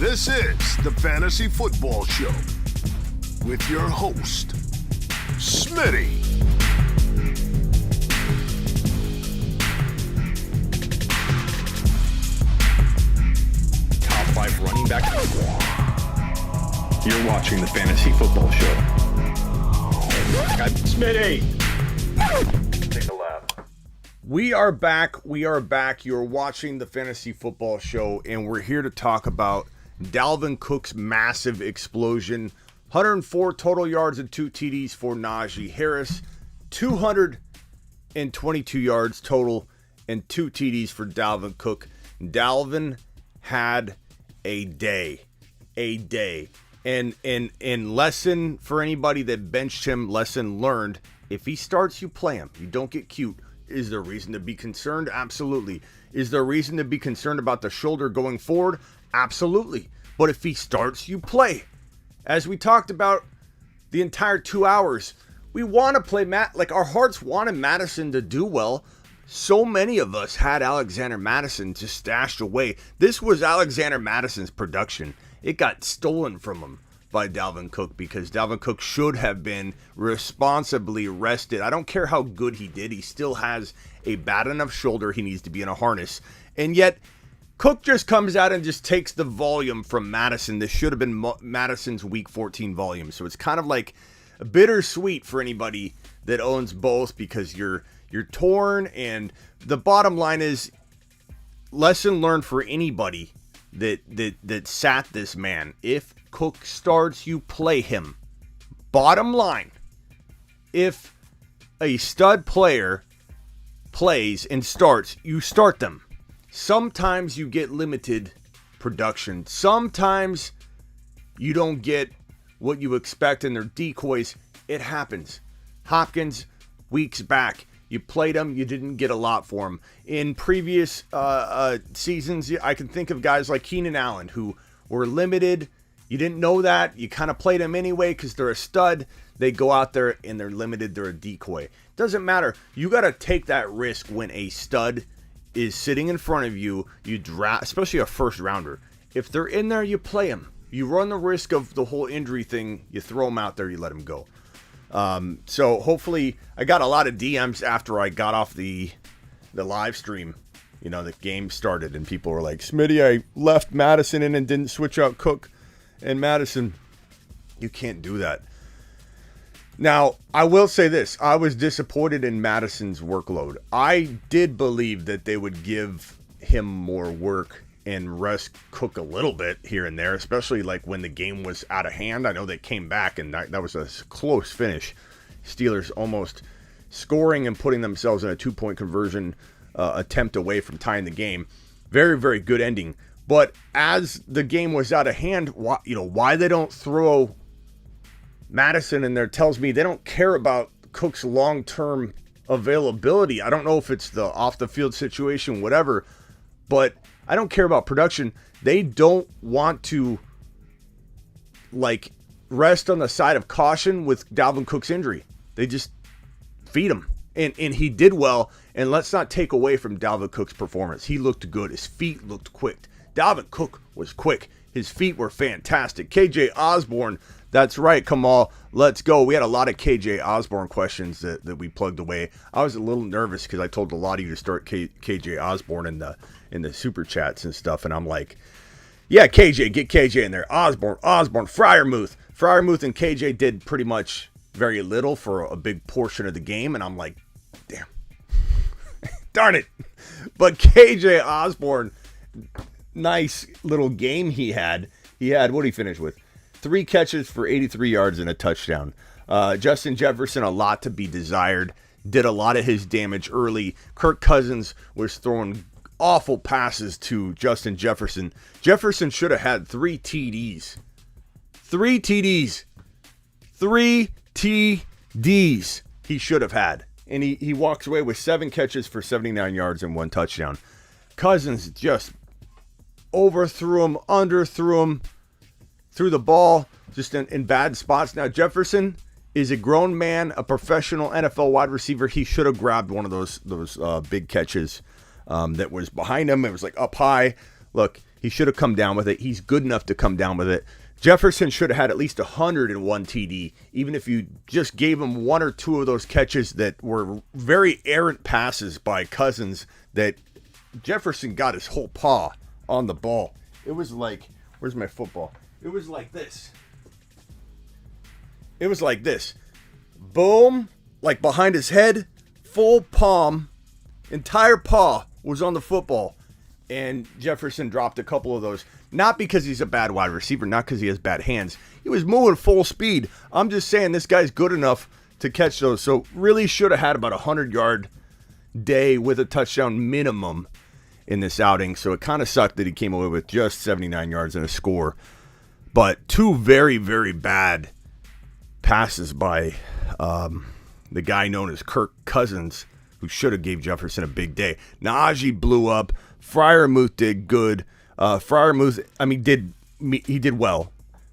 This is the Fantasy Football Show with your host, Smitty. Top 5 running back. You're watching the Fantasy Football Show. Smitty. Take a lap. We are back. You're watching the Fantasy Football Show, and we're here to talk about Dalvin Cook's massive explosion. 104 total yards and 2 TDs for Najee Harris. 222 yards total and 2 TDs for Dalvin Cook. Dalvin had a day. And lesson for anybody that benched him, lesson learned. If he starts, you play him. You don't get cute. Is there reason to be concerned? Absolutely. Is there reason to be concerned about the shoulder going forward? Absolutely. But if he starts, you play. As we talked about the entire 2 hours, we want to play our hearts wanted Madison to do well. So many of us had Alexander Madison just stashed away. This was Alexander Madison's production. It got stolen from him by Dalvin Cook because Dalvin Cook should have been responsibly rested. I don't care how good he did. He still has a bad enough shoulder. He needs to be in a harness. And yet, Cook just comes out and just takes the volume from Madison. This should have been Madison's Week 14 volume. So it's kind of like bittersweet for anybody that owns both because you're torn. And the bottom line is, lesson learned for anybody that sat this man. If Cook starts, you play him. Bottom line, if a stud player plays and starts, you start them. Sometimes you get limited production. Sometimes you don't get what you expect and they're decoys. It happens. Hopkins, weeks back, you played him, you didn't get a lot for him. In previous seasons, I can think of guys like Keenan Allen who were limited. You didn't know that. You kind of played them anyway because they're a stud. They go out there and they're limited. They're a decoy. Doesn't matter. You got to take that risk when a stud is sitting in front of you. You draft, especially a first rounder. If they're in there, you play them. You run the risk of the whole injury thing. You throw them out there. You let them go. So hopefully, I got a lot of DMs after I got off the live stream. You know, the game started and people were like, Smitty, I left Madison in and didn't switch out Cook and Madison. You can't do that. Now, I will say this. I was disappointed in Madison's workload. I did believe that they would give him more work and rest Cook a little bit here and there, especially like when the game was out of hand. I know they came back and that was a close finish. Steelers almost scoring and putting themselves in a 2-point conversion attempt away from tying the game. Very, very good ending. But as the game was out of hand, why they don't throw Madison in there tells me they don't care about Cook's long-term availability. I don't know if it's the off-the-field situation, whatever, but I don't care about production. They don't want to, rest on the side of caution with Dalvin Cook's injury. They just feed him. And he did well, and let's not take away from Dalvin Cook's performance. He looked good. His feet looked quick. Dalvin Cook was quick. His feet were fantastic. KJ Osborne, that's right, Kamal. Let's go. We had a lot of KJ Osborne questions that we plugged away. I was a little nervous because I told a lot of you to start KJ Osborne in the super chats and stuff, and I'm like, yeah, KJ, get KJ in there. Osborne, Freiermuth. Freiermuth and KJ did pretty much very little for a big portion of the game, and I'm like, damn. Darn it. But KJ Osborne, nice little game he had. What did he finish with? 3 catches for 83 yards and a touchdown. Justin Jefferson, a lot to be desired. Did a lot of his damage early. Kirk Cousins was throwing awful passes to Justin Jefferson. Jefferson should have had 3 TDs. 3 TDs. 3 TDs he should have had. And he walks away with 7 catches for 79 yards and 1 touchdown. Cousins just overthrew him, underthrew him, threw the ball just in bad spots. Now, Jefferson is a grown man, a professional NFL wide receiver. He should have grabbed one of those big catches that was behind him. It was like up high. Look, He should have come down with it. He's good enough to come down with it. Jefferson should have had at least 101 TD, even if you just gave him one or two of those catches that were very errant passes by Cousins that Jefferson got his whole paw on the ball. It was like, where's my football? It was like this. It was like this. Boom, like behind his head, full palm, entire paw was on the football. And Jefferson dropped a couple of those. Not because he's a bad wide receiver, not because he has bad hands. He was moving full speed. I'm just saying this guy's good enough to catch those. So really should have had about a 100-yard day with a touchdown minimum in this outing. So it kind of sucked that he came away with just 79 yards and a score. But two very, very bad passes by the guy known as Kirk Cousins, who should have gave Jefferson a big day. Najee blew up. Freiermuth did good. Freiermuth, he did well.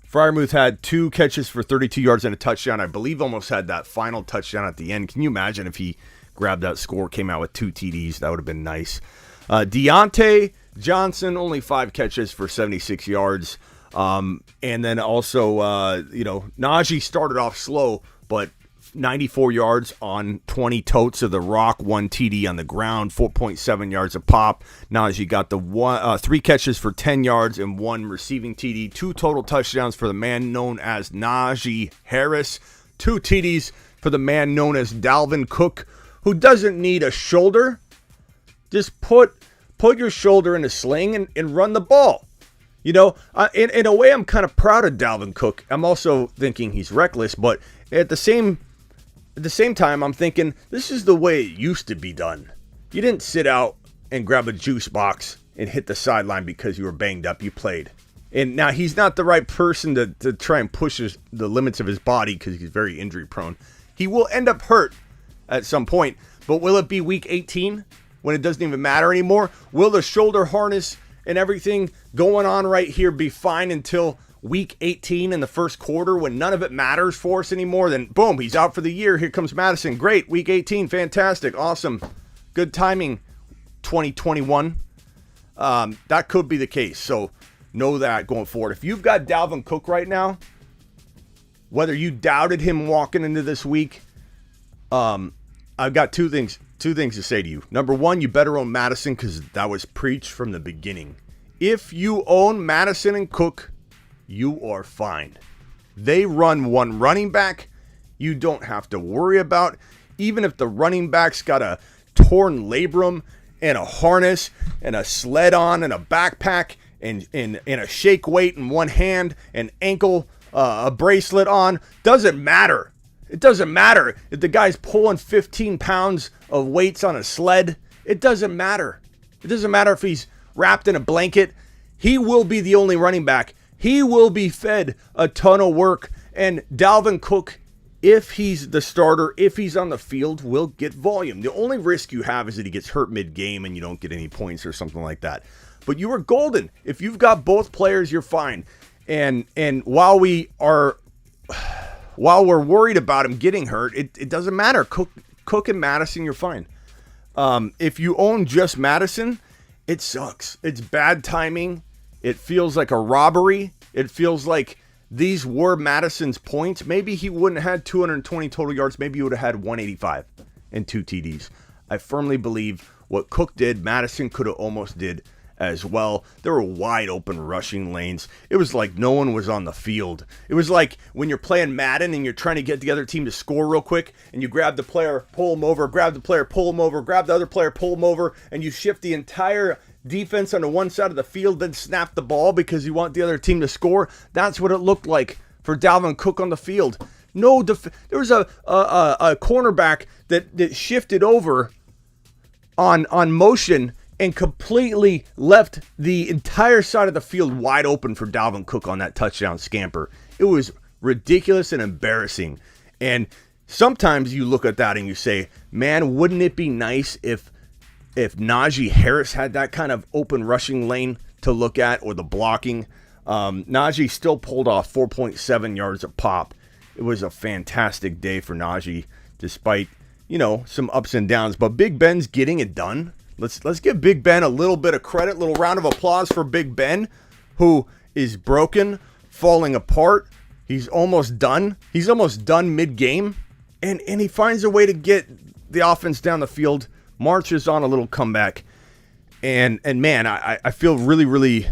Freiermuth had 2 catches for 32 yards and a touchdown. I believe almost had that final touchdown at the end. Can you imagine if he grabbed that score, came out with 2 TDs? That would have been nice. Deontay Johnson, only 5 catches for 76 yards. And then also, Najee started off slow, but 94 yards on 20 totes of the rock, 1 TD on the ground, 4.7 yards a pop. Najee got the 3 catches for 10 yards and 1 receiving TD, 2 total touchdowns for the man known as Najee Harris, 2 TDs for the man known as Dalvin Cook, who doesn't need a shoulder. Just put your shoulder in a sling and run the ball. In a way, I'm kind of proud of Dalvin Cook. I'm also thinking he's reckless, but at the same time, I'm thinking this is the way it used to be done. You didn't sit out and grab a juice box and hit the sideline because you were banged up. You played. And now he's not the right person to try and push the limits of his body because he's very injury prone. He will end up hurt at some point, but will it be week 18 when it doesn't even matter anymore? Will the shoulder harness and everything going on right here be fine until week 18 in the first quarter when none of it matters for us anymore? Then boom, he's out for the year. Here comes Madison. Great. Week 18. Fantastic. Awesome. Good timing. 2021. That could be the case. So know that going forward. If you've got Dalvin Cook right now, whether you doubted him walking into this week, I've got two things to say to you. Number one, you better own Madison because that was preached from the beginning. If you own Madison and Cook, you are fine. They run one running back. You don't have to worry about, even if the running back's got a torn labrum and a harness and a sled on and a backpack and a shake weight in one hand and ankle a bracelet on. Doesn't matter. It doesn't matter if the guy's pulling 15 pounds of weights on a sled. It doesn't matter. It doesn't matter if he's wrapped in a blanket. He will be the only running back. He will be fed a ton of work. And Dalvin Cook, if he's the starter, if he's on the field, will get volume. The only risk you have is that he gets hurt mid-game and you don't get any points or something like that. But you are golden. If you've got both players, you're fine. And while we're worried about him getting hurt, it doesn't matter. Cook and Madison, you're fine. If you own just Madison, it sucks. It's bad timing. It feels like a robbery. It feels like these were Madison's points. Maybe he wouldn't have had 220 total yards. Maybe he would have had 185 and 2 TDs. I firmly believe what Cook did, Madison could have almost did as well. There were wide open rushing lanes. It was like no one was on the field. It was like when you're playing Madden and you're trying to get the other team to score real quick and you grab the player, pull him over, grab the player, pull him over, grab the other player, pull him over, and you shift the entire defense onto one side of the field, then snap the ball because you want the other team to score. That's what it looked like for Dalvin Cook on the field. There was a cornerback that shifted over on motion and completely left the entire side of the field wide open for Dalvin Cook on that touchdown scamper. It was ridiculous and embarrassing. And sometimes you look at that and you say, man, wouldn't it be nice if Najee Harris had that kind of open rushing lane to look at, or the blocking? Najee still pulled off 4.7 yards a pop. It was a fantastic day for Najee, despite, some ups and downs. But Big Ben's getting it done. Let's give Big Ben a little bit of credit, little round of applause for Big Ben, who is broken, falling apart. He's almost done. He's almost done mid-game, and he finds a way to get the offense down the field, marches on a little comeback, and man, I feel really, really,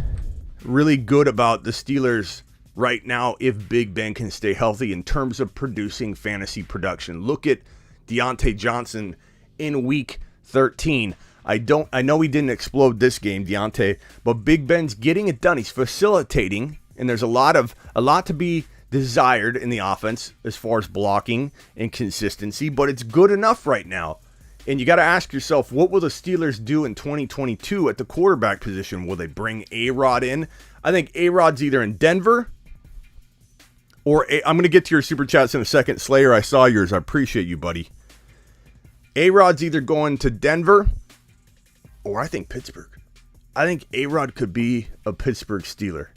really good about the Steelers right now if Big Ben can stay healthy in terms of producing fantasy production. Look at Deontay Johnson in week 13. I know he didn't explode this game, Deontay, but Big Ben's getting it done. He's facilitating, and there's a lot to be desired in the offense as far as blocking and consistency, but it's good enough right now. And you got to ask yourself, what will the Steelers do in 2022 at the quarterback position? Will they bring A-Rod in? I think A-Rod's either in Denver or I'm going to get to your super chats in a second. Slayer, I saw yours. I appreciate you, buddy. A-Rod's either going to Denver or I think Pittsburgh. I think A-Rod could be a Pittsburgh Steeler.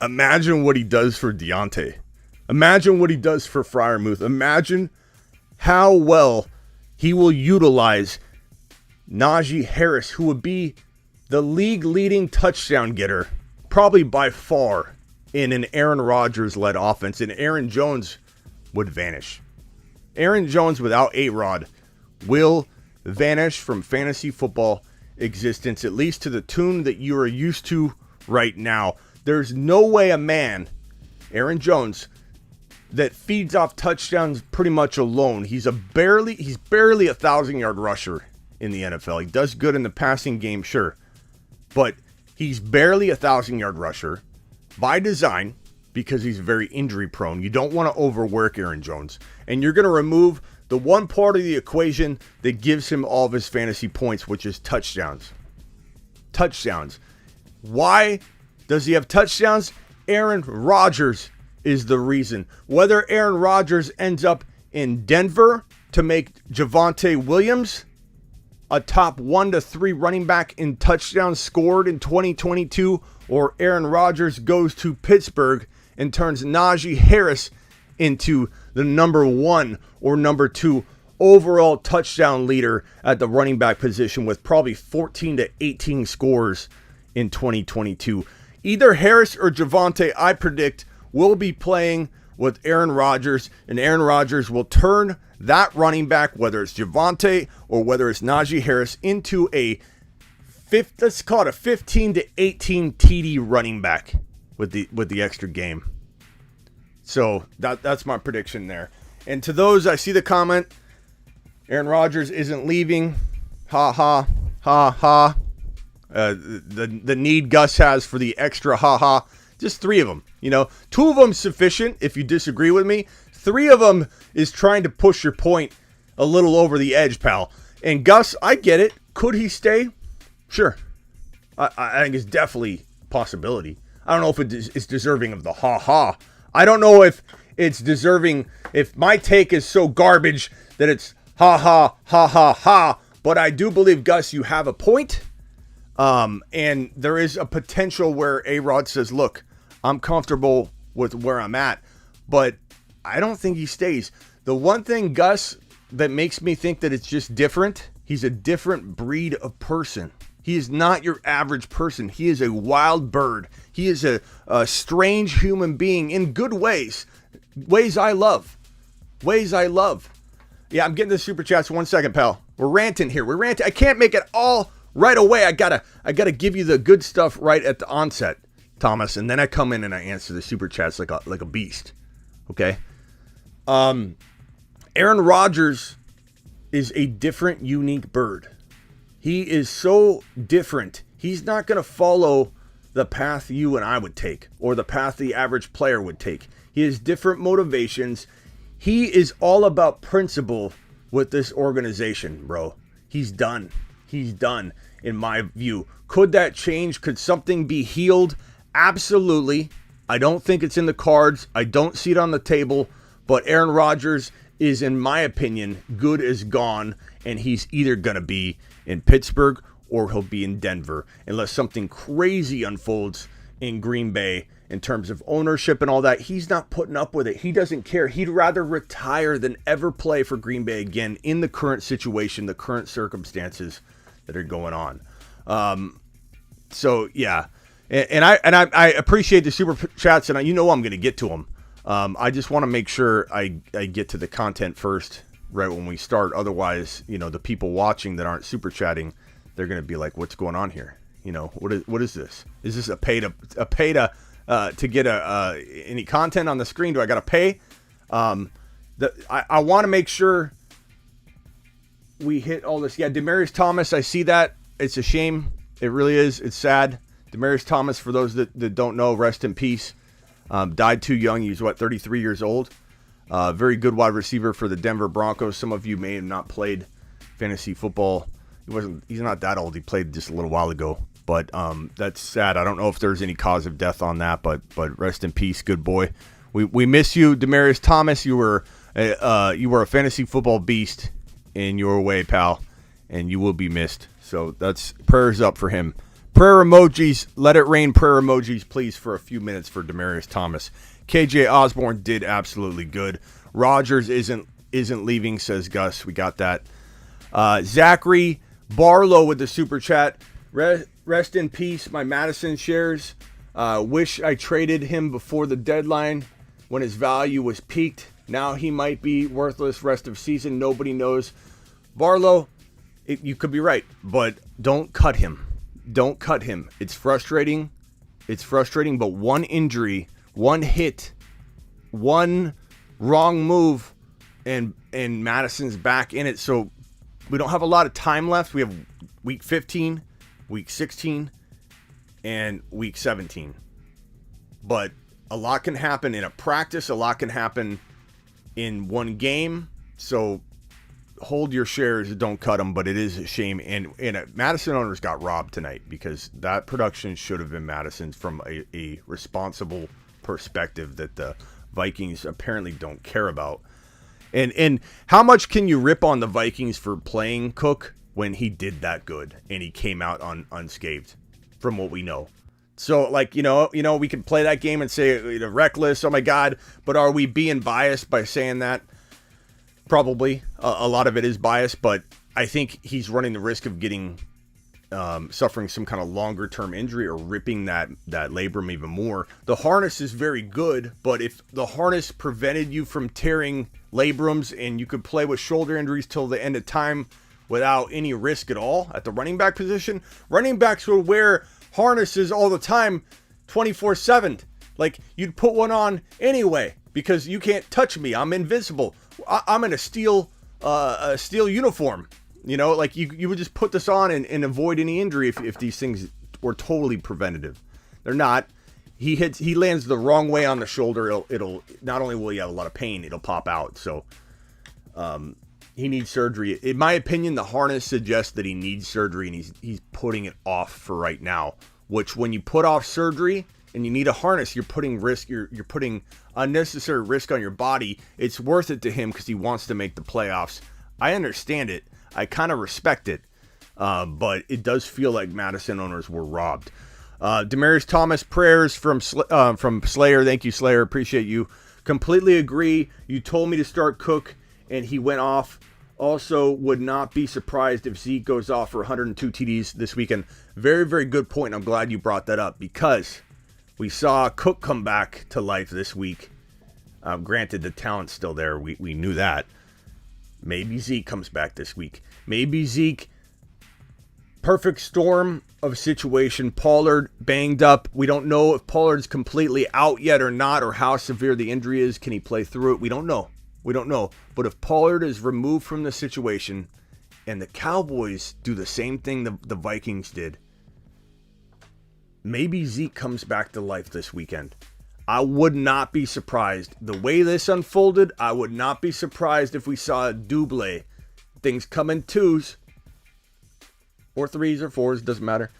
Imagine what he does for Deontay. Imagine what he does for Freiermuth. Imagine how well he will utilize Najee Harris, who would be the league-leading touchdown getter, probably by far, in an Aaron Rodgers-led offense, and Aaron Jones would vanish. Aaron Jones without A-Rod will vanish from fantasy football existence, at least to the tune that you are used to right now. There's no way a man, Aaron Jones, that feeds off touchdowns pretty much alone. He's barely a 1,000-yard rusher in the NFL. He does good in the passing game, sure, but he's barely a 1,000-yard rusher by design because he's very injury prone. You don't want to overwork Aaron Jones, and you're going to remove the one part of the equation that gives him all of his fantasy points, which is touchdowns. Touchdowns. Why does he have touchdowns? Aaron Rodgers is the reason. Whether Aaron Rodgers ends up in Denver to make Javonte Williams a top 1 to 3 running back in touchdowns scored in 2022, or Aaron Rodgers goes to Pittsburgh and turns Najee Harris into the number 1 or number 2 overall touchdown leader at the running back position with probably 14 to 18 scores in 2022. Either Harris or Javonte, I predict, will be playing with Aaron Rodgers, and Aaron Rodgers will turn that running back, whether it's Javonte or whether it's Najee Harris, into let's call it a 15 to 18 TD running back with the extra game. So that's my prediction there. And to those, I see the comment, Aaron Rodgers isn't leaving. Ha ha ha ha. The need Gus has for the extra ha ha. Just 3 of them. 2 of them sufficient if you disagree with me. 3 of them is trying to push your point a little over the edge, pal. And Gus, I get it. Could he stay? Sure. I think it's definitely a possibility. I don't know if it's deserving of the ha-ha. I don't know if it's deserving, if my take is so garbage that it's ha-ha, ha-ha-ha. But I do believe, Gus, you have a point. And there is a potential where A-Rod says, look, I'm comfortable with where I'm at, but I don't think he stays. The one thing, Gus, that makes me think that it's just different, he's a different breed of person. He is not your average person. He is a wild bird. He is a strange human being in good ways. Ways I love. Ways I love. Yeah, I'm getting the super chats. 1 second, pal. We're ranting here. I can't make it all right away. I gotta give you the good stuff right at the onset, Thomas, and then I come in and I answer the super chats like a beast. Okay. Aaron Rodgers is a different, unique bird. He is so different. He's not going to follow the path you and I would take or the path the average player would take. He has different motivations. He is all about principle with this organization, bro. He's done. He's done, in my view. Could that change? Could something be healed? Absolutely. I don't think it's in the cards. I don't see it on the table. But Aaron Rodgers is, in my opinion, good as gone. And he's either going to be in Pittsburgh or he'll be in Denver. Unless something crazy unfolds in Green Bay in terms of ownership and all that. He's not putting up with it. He doesn't care. He'd rather retire than ever play for Green Bay again in the current situation, the current circumstances that are going on. So yeah, and I appreciate the super chats, and I'm going to get to them. I just want to make sure I get to the content first, right when we start. Otherwise, the people watching that aren't super chatting, they're going to be like, "What's going on here? What is this? Is this a pay to get any content on the screen? Do I got to pay?" I want to make sure we hit all this. Yeah, Demaryius Thomas, I see that. It's a shame. It really is. It's sad. Demaryius Thomas, for those that don't know, rest in peace. Died too young. He was, 33 years old. Very good wide receiver for the Denver Broncos. Some of you may have not played fantasy football. He's not that old. He played just a little while ago. But that's sad. I don't know if there's any cause of death on that, but rest in peace, good boy. We miss you, Demaryius Thomas. You were a fantasy football beast in your way, pal, and you will be missed. So that's prayers up for him. Prayer emojis, let it rain prayer emojis, please, for a few minutes for Demaryius Thomas. KJ Osborne did absolutely good. Rodgers isn't leaving, says Gus. We got that. Zachary Barlow with the super chat. Rest in peace, my Madison shares. Wish I traded him before the deadline when his value was peaked. Now he might be worthless rest of season. Nobody knows. Barlow, you could be right, but don't cut him. Don't cut him. It's frustrating. But one injury, one hit, one wrong move, and Madison's back in it. So we don't have a lot of time left. We have week 15, week 16, and week 17. But a lot can happen in a practice. A lot can happen in one game. So hold your shares, don't cut them, but it is a shame. And Madison owners got robbed tonight because that production should have been Madison's from a responsible perspective that the Vikings apparently don't care about. And how much can you rip on the Vikings for playing Cook when he did that good and he came out unscathed from what we know? So, we can play that game and say reckless, oh my God, but are we being biased by saying that? Probably. A lot of it is biased, but I think he's running the risk of getting suffering some kind of longer term injury or ripping that labrum even more. The harness is very good, but if the harness prevented you from tearing labrums and you could play with shoulder injuries till the end of time without any risk at all at the running back position, running backs would wear harnesses all the time 24/7. Like, you'd put one on anyway because you can't touch me. I'm invincible. I'm in a steel uniform. You would just put this on and avoid any injury if these things were totally preventative. They're not. He lands the wrong way on the shoulder. It'll not only will he have a lot of pain, it'll pop out. So he needs surgery. In my opinion, the harness suggests that he needs surgery, and he's putting it off for right now. Which, when you put off surgery and you need a harness, you're putting risk. You're putting unnecessary risk on your body. It's worth it to him because he wants to make the playoffs. I understand it. I kind of respect it, but it does feel like Madison owners were robbed. Demaryius Thomas, prayers from Slayer. Thank you, Slayer. Appreciate you. Completely agree. You told me to start Cook, and he went off. Also, would not be surprised if Zeke goes off for 102 TDs this weekend. Very, very good point. I'm glad you brought that up because we saw Cook come back to life this week. Granted, the talent's still there. We knew that. Maybe Zeke comes back this week. Maybe Zeke, perfect storm of situation. Pollard banged up. We don't know if Pollard's completely out yet or not, or how severe the injury is. Can he play through it? We don't know. But if Pollard is removed from the situation and the Cowboys do the same thing the Vikings did, maybe Zeke comes back to life this weekend. I would not be surprised. The way this unfolded, I would not be surprised if we saw a double. Things come in twos or threes or fours, doesn't matter.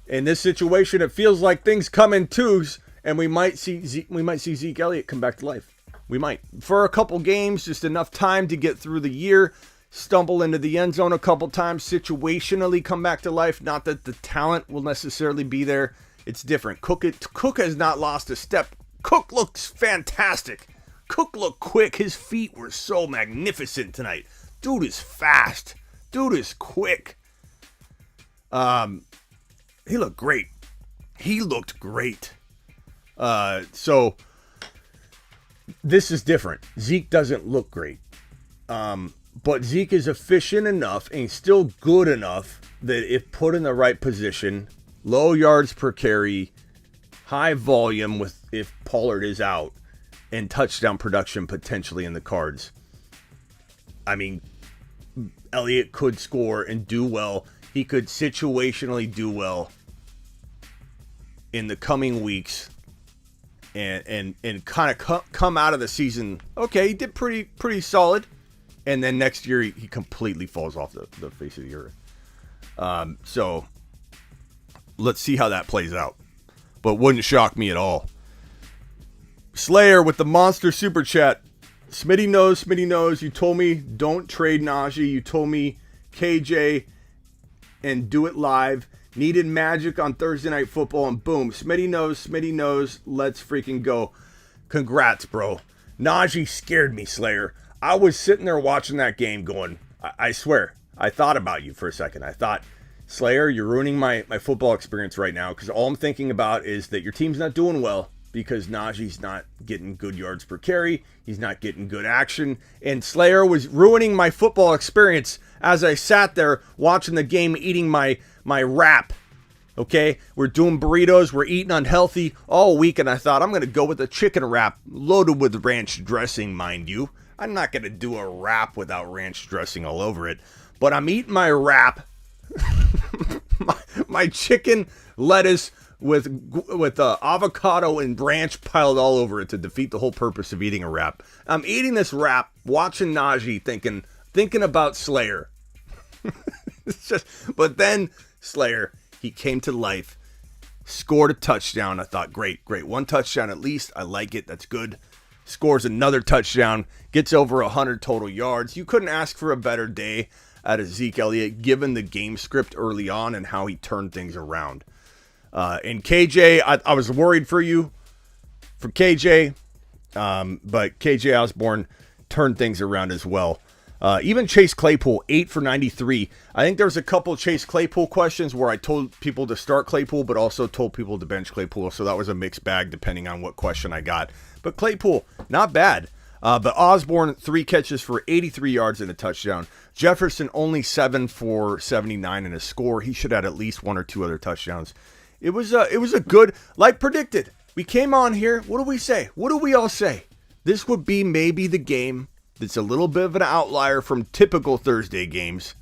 In this situation, it feels like things come in twos, and we might see Zeke Elliott come back to life. We might. For a couple games, just enough time to get through the year, stumble into the end zone a couple times, situationally come back to life. Not that the talent will necessarily be there. It's different. Cook has not lost a step. Cook looks fantastic. Cook looked quick. His feet were so magnificent tonight. Dude is fast. Dude is quick. He looked great. So this is different. Zeke doesn't look great. But Zeke is efficient enough and still good enough that if put in the right position, low yards per carry, high volume with if Pollard is out, and touchdown production potentially in the cards. I mean, Elliott could score and do well. He could situationally do well in the coming weeks and kind of come out of the season. Okay, he did pretty solid. And then next year, he completely falls off the face of the earth. So let's see how that plays out. But wouldn't shock me at all. Slayer with the monster super chat. Smitty knows. You told me don't trade Najee. You told me KJ and do it live. Needed magic on Thursday Night Football, and boom. Smitty knows. Let's freaking go. Congrats, bro. Najee scared me, Slayer. I was sitting there watching that game going, I swear, I thought about you for a second. I thought, Slayer, you're ruining my football experience right now because all I'm thinking about is that your team's not doing well because Najee's not getting good yards per carry. He's not getting good action. And Slayer was ruining my football experience as I sat there watching the game, eating my wrap. Okay? We're doing burritos. We're eating unhealthy all week. And I thought, I'm going to go with a chicken wrap loaded with ranch dressing, mind you. I'm not going to do a wrap without ranch dressing all over it. But I'm eating my wrap. my chicken lettuce with avocado and ranch piled all over it to defeat the whole purpose of eating a wrap. I'm eating this wrap, watching Najee, thinking about Slayer. But then Slayer, he came to life, scored a touchdown. I thought, great. One touchdown at least. I like it. That's good. Scores another touchdown, gets over 100 total yards. You couldn't ask for a better day out of Zeke Elliott, given the game script early on and how he turned things around. And KJ, I was worried for you, for KJ, but KJ Osborne turned things around as well. Even Chase Claypool, 8 for 93. I think there's a couple Chase Claypool questions where I told people to start Claypool, but also told people to bench Claypool. So that was a mixed bag depending on what question I got. But Claypool, not bad. But Osborne, 3 catches for 83 yards and a touchdown. Jefferson, only 7 for 79 and a score. He should have had at least 1 or 2 other touchdowns. It was a good, like predicted. We came on here. What do we say? What do we all say? This would be maybe the game that's a little bit of an outlier from typical Thursday games.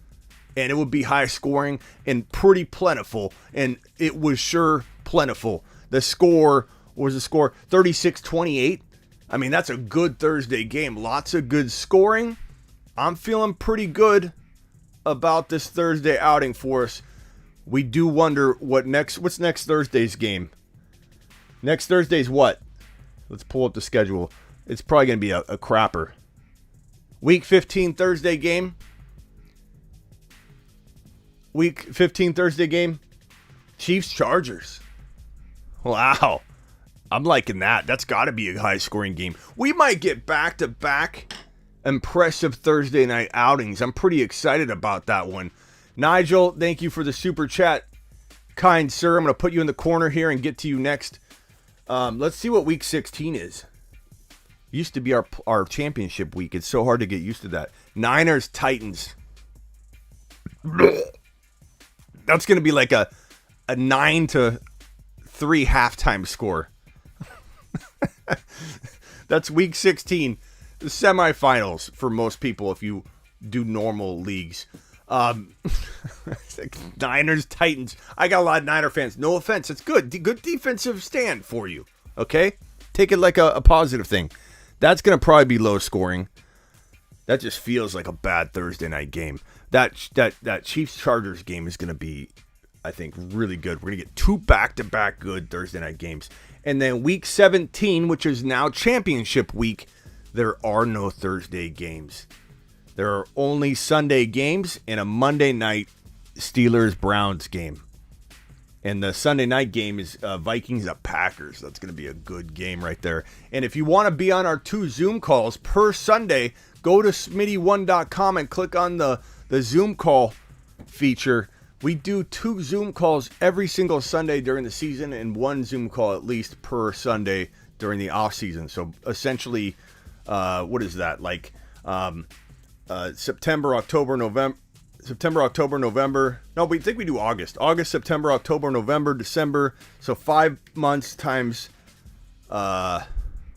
And it would be high scoring and pretty plentiful. And it was sure plentiful. The score was 36-28. I mean, that's a good Thursday game. Lots of good scoring. I'm feeling pretty good about this Thursday outing for us. We do wonder what's next Thursday's game. Next Thursday's what? Let's pull up the schedule. It's probably going to be a crapper. Week 15 Thursday game. Week 15 Thursday game. Chiefs Chargers. Wow. I'm liking that. That's got to be a high-scoring game. We might get back-to-back impressive Thursday night outings. I'm pretty excited about that one. Nigel, thank you for the super chat. Kind sir, I'm going to put you in the corner here and get to you next. Let's see what Week 16 is. Used to be our championship week. It's so hard to get used to that. Niners, Titans. That's going to be like a 9-3 halftime score. That's Week 16. The semifinals for most people if you do normal leagues. Niners, Titans. I got a lot of Niner fans. No offense. It's good. Good defensive stand for you. Okay? Take it like a positive thing. That's going to probably be low scoring. That just feels like a bad Thursday night game. That Chiefs-Chargers game is going to be, I think, really good. We're going to get 2 back-to-back good Thursday night games. And then Week 17, which is now championship week, there are no Thursday games. There are only Sunday games and a Monday night Steelers-Browns game. And the Sunday night game is Vikings at Packers. That's going to be a good game right there. And if you want to be on our 2 Zoom calls per Sunday, go to smitty1.com and click on the Zoom call feature. We do 2 Zoom calls every single Sunday during the season and 1 Zoom call at least per Sunday during the off season. So essentially, what is that? Like September, October, November. No, we think we do August. August, September, October, November, December. So 5 months times, I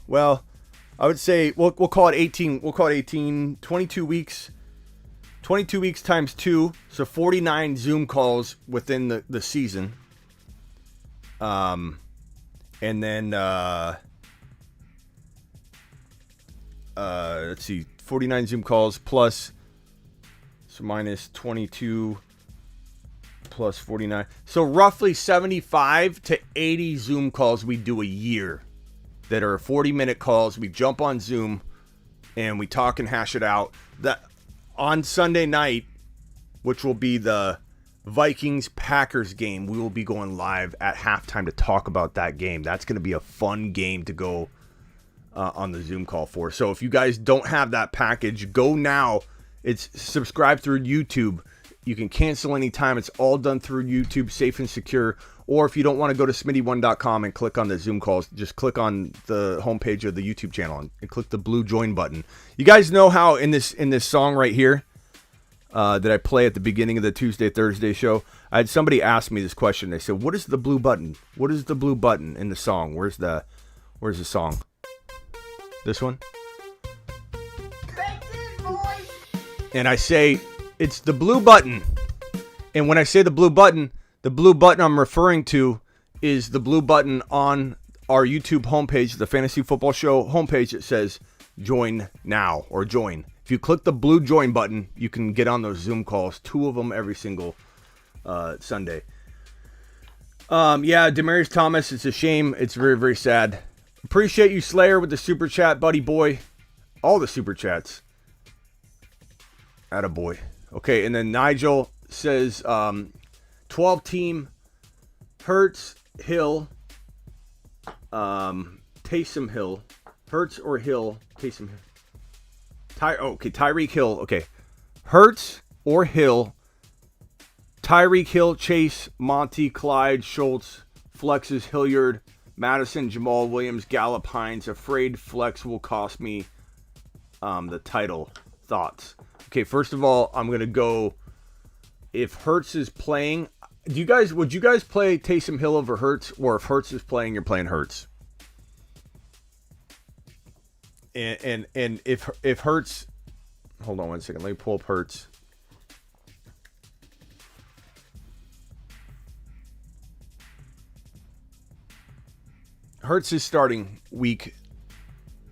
would say we'll call it 18. We'll call it 18, 22 weeks. 22 weeks times 2, so 49 Zoom calls within the season. And then, let's see, 49 Zoom calls plus, so minus 22 plus 49. So roughly 75 to 80 Zoom calls we do a year that are 40-minute calls. We jump on Zoom and we talk and hash it out. On Sunday night, which will be the Vikings-Packers game, we will be going live at halftime to talk about that game. That's going to be a fun game to go on the Zoom call for. So if you guys don't have that package, go now. It's subscribed through YouTube. You can cancel anytime. It's all done through YouTube, safe and secure. Or if you don't want to go to smitty1.com and click on the Zoom calls, just click on the homepage of the YouTube channel and click the blue join button. You guys know how in this song right here that I play at the beginning of the Tuesday, Thursday show, I had somebody ask me this question. They said, what is the blue button? What is the blue button in the song? Where's the song? This one? And I say, it's the blue button. And when I say the blue button I'm referring to is the blue button on our YouTube homepage, the Fantasy Football Show homepage. That says join now or join. If you click the blue join button, you can get on those Zoom calls, 2 of them every single Sunday. Demaryius Thomas, it's a shame. It's very, very sad. Appreciate you, Slayer, with the super chat, buddy boy. All the super chats. Attaboy. Okay, and then Nigel says 12-team Hurts, Hill, Taysom Hill. Hurts or Hill, Taysom Hill. Tyreek Hill. Okay. Hurts or Hill. Tyreek Hill, Chase, Monty, Clyde, Schultz, flexes Hilliard, Madison, Jamal Williams, Gallup, Hines. Afraid flex will cost me the title. Thoughts? Okay, first of all, I'm going to go, if Hurts is playing, would you guys play Taysom Hill over Hurts? Or if Hurts is playing, you're playing Hurts? And if Hurts, hold on one second, let me pull up Hurts. Hurts is starting week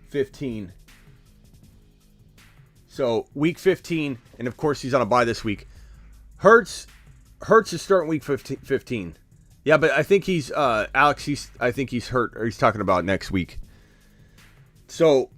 15. So week 15, and of course he's on a bye this week. Hurts is starting week 15. Yeah, but I think he's Alex. I think he's hurt, or he's talking about next week. So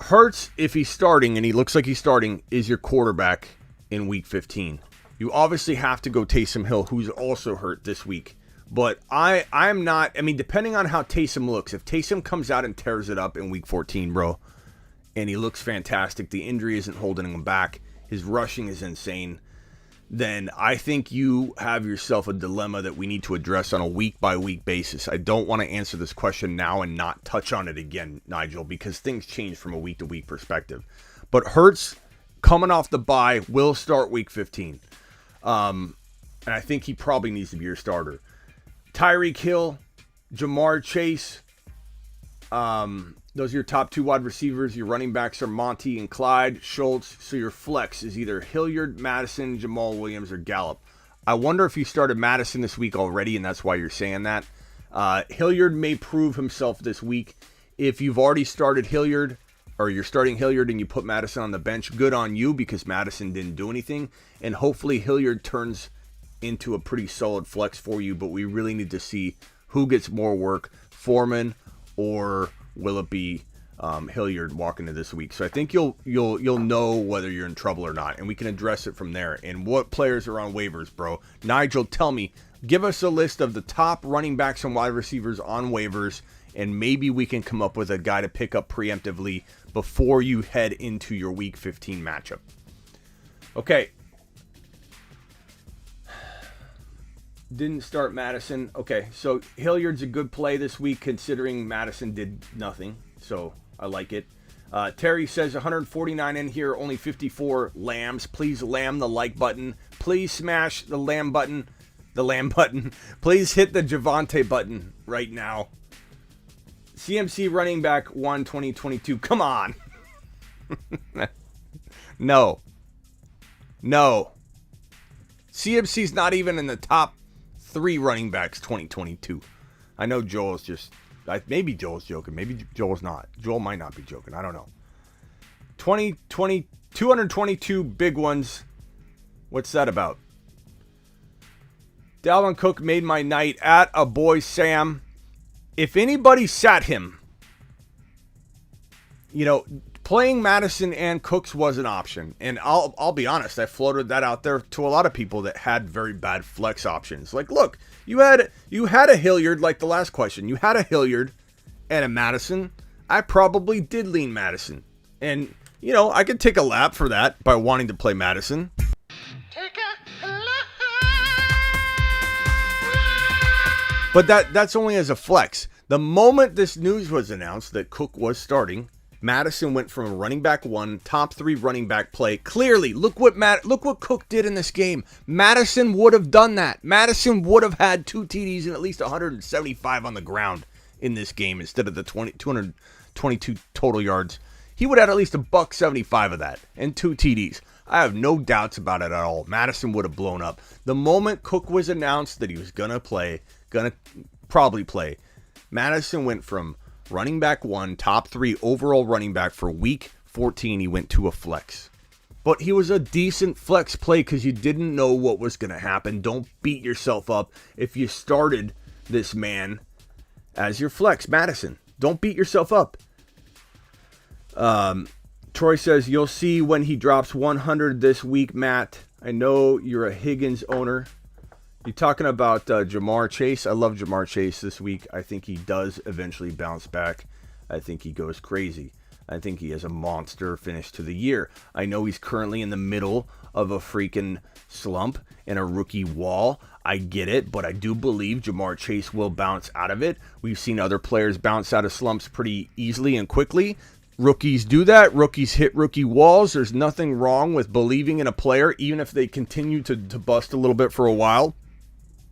Hurts, if he's starting, and he looks like he's starting, is your quarterback in week 15. You obviously have to go Taysom Hill, who's also hurt this week. But I'm not. I mean, depending on how Taysom looks, if Taysom comes out and tears it up in week 14, bro, and he looks fantastic, the injury isn't holding him back, his rushing is insane, then I think you have yourself a dilemma that we need to address on a week-by-week basis. I don't want to answer this question now and not touch on it again, Nigel, because things change from a week-to-week perspective. But Hurts, coming off the bye, will start week 15. And I think he probably needs to be your starter. Tyreek Hill, Jamar Chase, those are your top 2 wide receivers. Your running backs are Monty and Clyde, Schultz. So your flex is either Hilliard, Madison, Jamal Williams, or Gallup. I wonder if you started Madison this week already, and that's why you're saying that. Hilliard may prove himself this week. If you've already started Hilliard, or you're starting Hilliard and you put Madison on the bench, good on you, because Madison didn't do anything. And hopefully Hilliard turns into a pretty solid flex for you, but we really need to see who gets more work, Foreman or will it be Hilliard walking into this week. So I think you'll know whether you're in trouble or not, and we can address it from there. And what players are on waivers, bro? Nigel, tell me, give us a list of the top running backs and wide receivers on waivers, and maybe we can come up with a guy to pick up preemptively before you head into your week 15 matchup. Okay. Didn't start Madison. Okay, so Hilliard's a good play this week considering Madison did nothing. So I like it. Terry says 149 in here, only 54 lambs. Please lamb the like button. Please smash the lamb button. The lamb button. Please hit the Javonte button right now. CMC running back 1 2022. Come on. No. CMC's not even in the top 3 running backs 2022. I know Joel's just... Maybe Joel's joking. Maybe Joel's not. Joel might not be joking. I don't know. 222 big ones. What's that about? Dalvin Cook made my night at a boy Sam. If anybody sat him, playing Madison and Cooks was an option. And I'll be honest, I floated that out there to a lot of people that had very bad flex options. Like, look, you had a Hilliard, like the last question. You had a Hilliard and a Madison. I probably did lean Madison. And, I could take a lap for that by wanting to play Madison. But that's only as a flex. The moment this news was announced that Cook was starting, Madison went from running back 1, top 3 running back play. Clearly, look what Cook did in this game. Madison would have done that. Madison would have had 2 TDs and at least 175 on the ground in this game instead of the 222 total yards. He would have at least $175 of that and 2 TDs. I have no doubts about it at all. Madison would have blown up. The moment Cook was announced that he was gonna probably play, Madison went from running back 1, top 3 overall running back for week 14. He went to a flex. But he was a decent flex play because you didn't know what was going to happen. Don't beat yourself up if you started this man as your flex, Madison. Don't beat yourself up. Troy says, you'll see when he drops 100 this week, Matt. I know you're a Higgins owner. You talking about Jamar Chase? I love Jamar Chase this week. I think he does eventually bounce back. I think he goes crazy. I think he has a monster finish to the year. I know he's currently in the middle of a freaking slump and a rookie wall. I get it, but I do believe Jamar Chase will bounce out of it. We've seen other players bounce out of slumps pretty easily and quickly. Rookies do that. Rookies hit rookie walls. There's nothing wrong with believing in a player, even if they continue to bust a little bit for a while.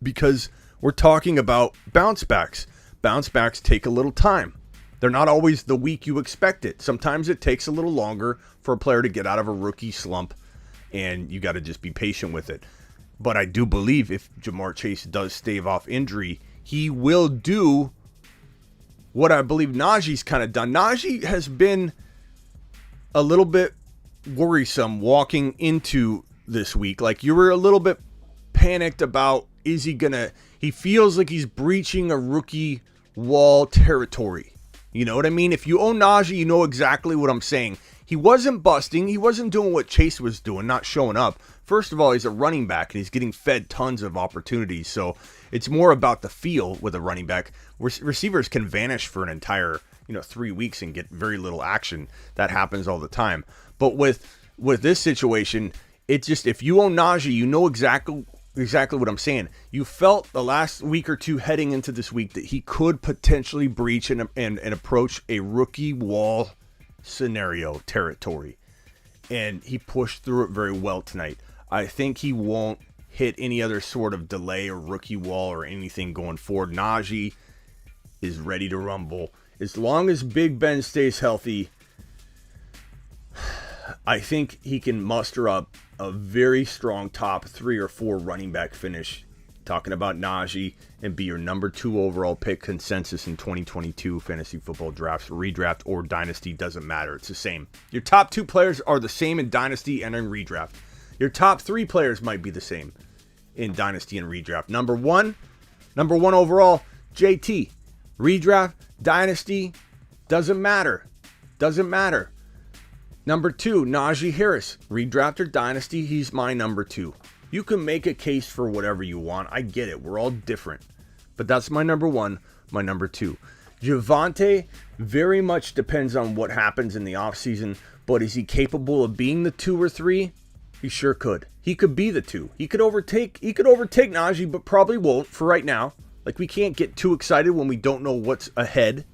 Because we're talking about bounce backs. Bounce backs take a little time. They're not always the week you expect it. Sometimes it takes a little longer for a player to get out of a rookie slump, and you got to just be patient with it. But I do believe if Jamar Chase does stave off injury, he will do what I believe Najee's kind of done. Najee has been a little bit worrisome walking into this week. Like, you were a little bit panicked about, he feels like he's breaching a rookie wall territory. You know what I mean? If you own Najee, you know exactly what I'm saying. He wasn't busting. He wasn't doing what Chase was doing, not showing up. First of all, he's a running back and he's getting fed tons of opportunities. So it's more about the feel with a running back. Receivers can vanish for an entire, 3 weeks and get very little action. That happens all the time. But with this situation, it's just, if you own Najee, you know exactly what I'm saying. You felt the last week or two heading into this week that he could potentially breach and approach a rookie wall scenario territory. And he pushed through it very well tonight. I think he won't hit any other sort of delay or rookie wall or anything going forward. Najee is ready to rumble. As long as Big Ben stays healthy, I think he can muster up a very strong top 3 or 4 running back finish. Talking about Najee, and be your number 2 overall pick consensus in 2022 fantasy football drafts, redraft or dynasty, doesn't matter. It's the same. Your top 2 players are the same in dynasty and in redraft. Your top 3 players might be the same in dynasty and redraft. Number one overall, JT. Redraft, dynasty, doesn't matter. Doesn't matter. Number 2, Najee Harris. Redraft or dynasty, he's my number 2. You can make a case for whatever you want. I get it. We're all different. But that's my number 1, my number 2. Javonte very much depends on what happens in the offseason. But is he capable of being the 2 or 3? He sure could. He could be the 2. He could overtake Najee, but probably won't for right now. Like, we can't get too excited when we don't know what's ahead.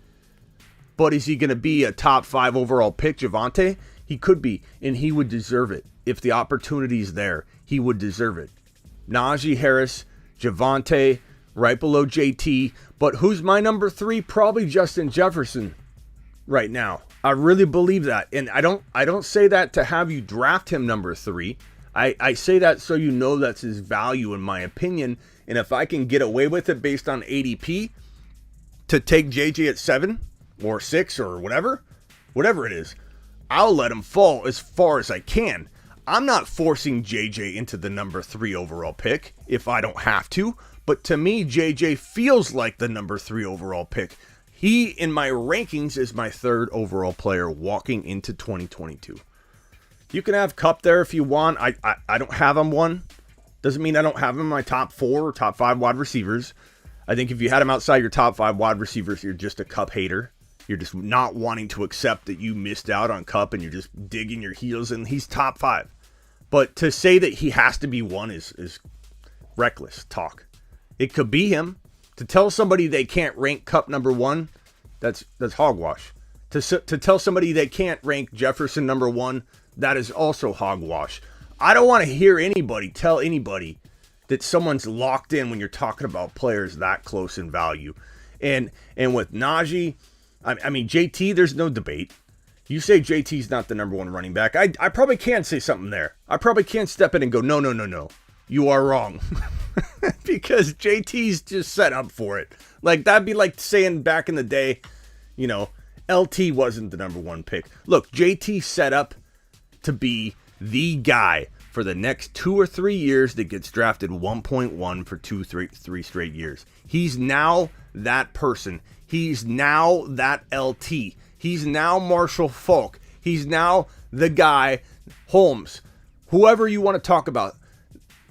But is he going to be a top 5 overall pick, Javonte? He could be, and he would deserve it. If the opportunity's there, he would deserve it. Najee Harris, Javonte, right below JT. But who's my number 3? Probably Justin Jefferson right now. I really believe that. And I don't say that to have you draft him number 3. I say that so you know that's his value in my opinion. And if I can get away with it based on ADP to take JJ at 7 or 6 or whatever it is, I'll let him fall as far as I can. I'm not forcing JJ into the number 3 overall pick if I don't have to. But to me, JJ feels like the number 3 overall pick. He, in my rankings, is my 3rd overall player walking into 2022. You can have Kupp there if you want. I don't have him 1. Doesn't mean I don't have him in my top 4 or top 5 wide receivers. I think if you had him outside your top 5 wide receivers, you're just a Kupp hater. You're just not wanting to accept that you missed out on Kupp and you're just digging your heels in. He's top 5. But to say that he has to be 1 is reckless talk. It could be him. To tell somebody they can't rank Kupp number 1, that's hogwash. To tell somebody they can't rank Jefferson number 1, that is also hogwash. I don't want to hear anybody tell anybody that someone's locked in when you're talking about players that close in value. And with Najee, I mean, JT, there's no debate. You say JT's not the number 1 running back. I probably can say something there. I probably can step in and go, no. You are wrong. Because JT's just set up for it. Like, that'd be like saying back in the day, LT wasn't the number 1 pick. Look, JT set up to be the guy for the next 2 or 3 years that gets drafted 1.1 for 3 straight years. He's now that person. He's now that LT. He's now Marshall Faulk. He's now the guy, Holmes, whoever you want to talk about.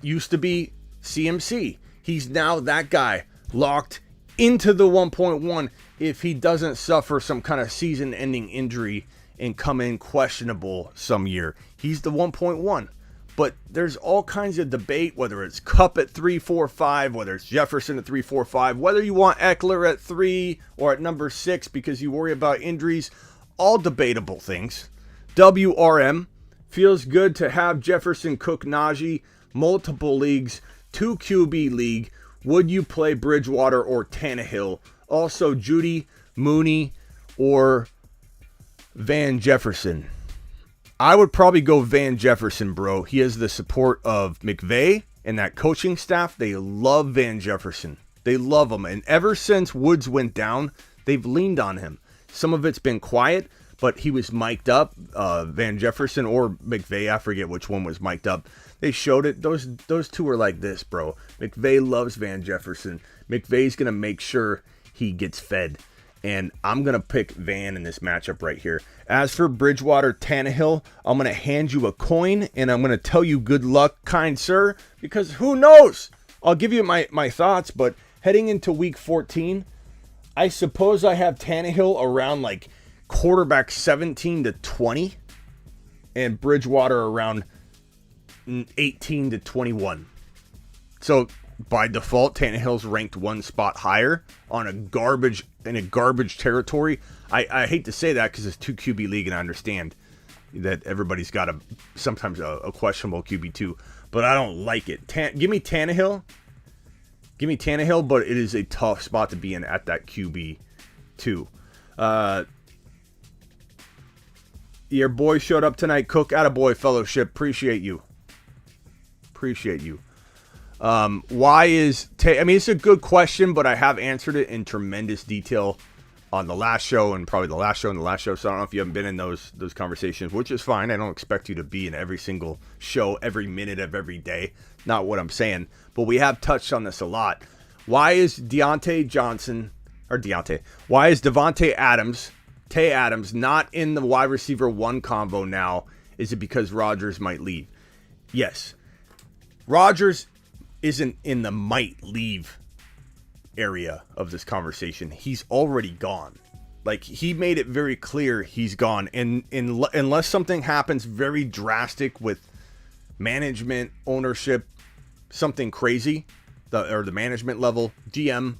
Used to be CMC. He's now that guy locked into the 1.1 if he doesn't suffer some kind of season-ending injury and come in questionable some year. He's the 1.1. But there's all kinds of debate, whether it's Kupp at 3, 4, 5, whether it's Jefferson at 3, 4, 5, whether you want Eckler at 3 or at number 6 because you worry about injuries. All debatable things. WRM, feels good to have Jefferson, Cook, Najee, multiple leagues, 2 QB league. Would you play Bridgewater or Tannehill? Also, Judy, Mooney, or Van Jefferson. I would probably go Van Jefferson, bro. He has the support of McVay and that coaching staff. They love Van Jefferson. They love him. And ever since Woods went down, they've leaned on him. Some of it's been quiet, but he was mic'd up. Van Jefferson or McVay, I forget which one was mic'd up. They showed it. Those two are like this, bro. McVay loves Van Jefferson. McVay's going to make sure he gets fed. And I'm going to pick Van in this matchup right here. As for Bridgewater, Tannehill, I'm going to hand you a coin, and I'm going to tell you good luck, kind sir, because who knows? I'll give you my thoughts, but heading into week 14, I suppose I have Tannehill around like quarterback 17 to 20, and Bridgewater around 18 to 21. So by default, Tannehill's ranked one spot higher on in a garbage territory. I hate to say that because it's 2 QB league, and I understand that everybody's got sometimes a questionable QB2, but I don't like it. Give me Tannehill. Give me Tannehill, but it is a tough spot to be in at that QB2. Your boy showed up tonight, Cook. Attaboy fellowship. Appreciate you. Why is it's a good question, but I have answered it in tremendous detail on the last show and probably the last show and the last show. So I don't know if you haven't been in those conversations, which is fine. I don't expect you to be in every single show every minute of every day. Not what I'm saying, but we have touched on this a lot. Why is Devontae Adams not in the wide receiver 1 combo now? Is it because Rodgers might leave? Yes. Rodgers isn't in the might leave area of this conversation. He's already gone. Like, he made it very clear he's gone. And unless something happens very drastic with management, ownership, something crazy, the management level, GM,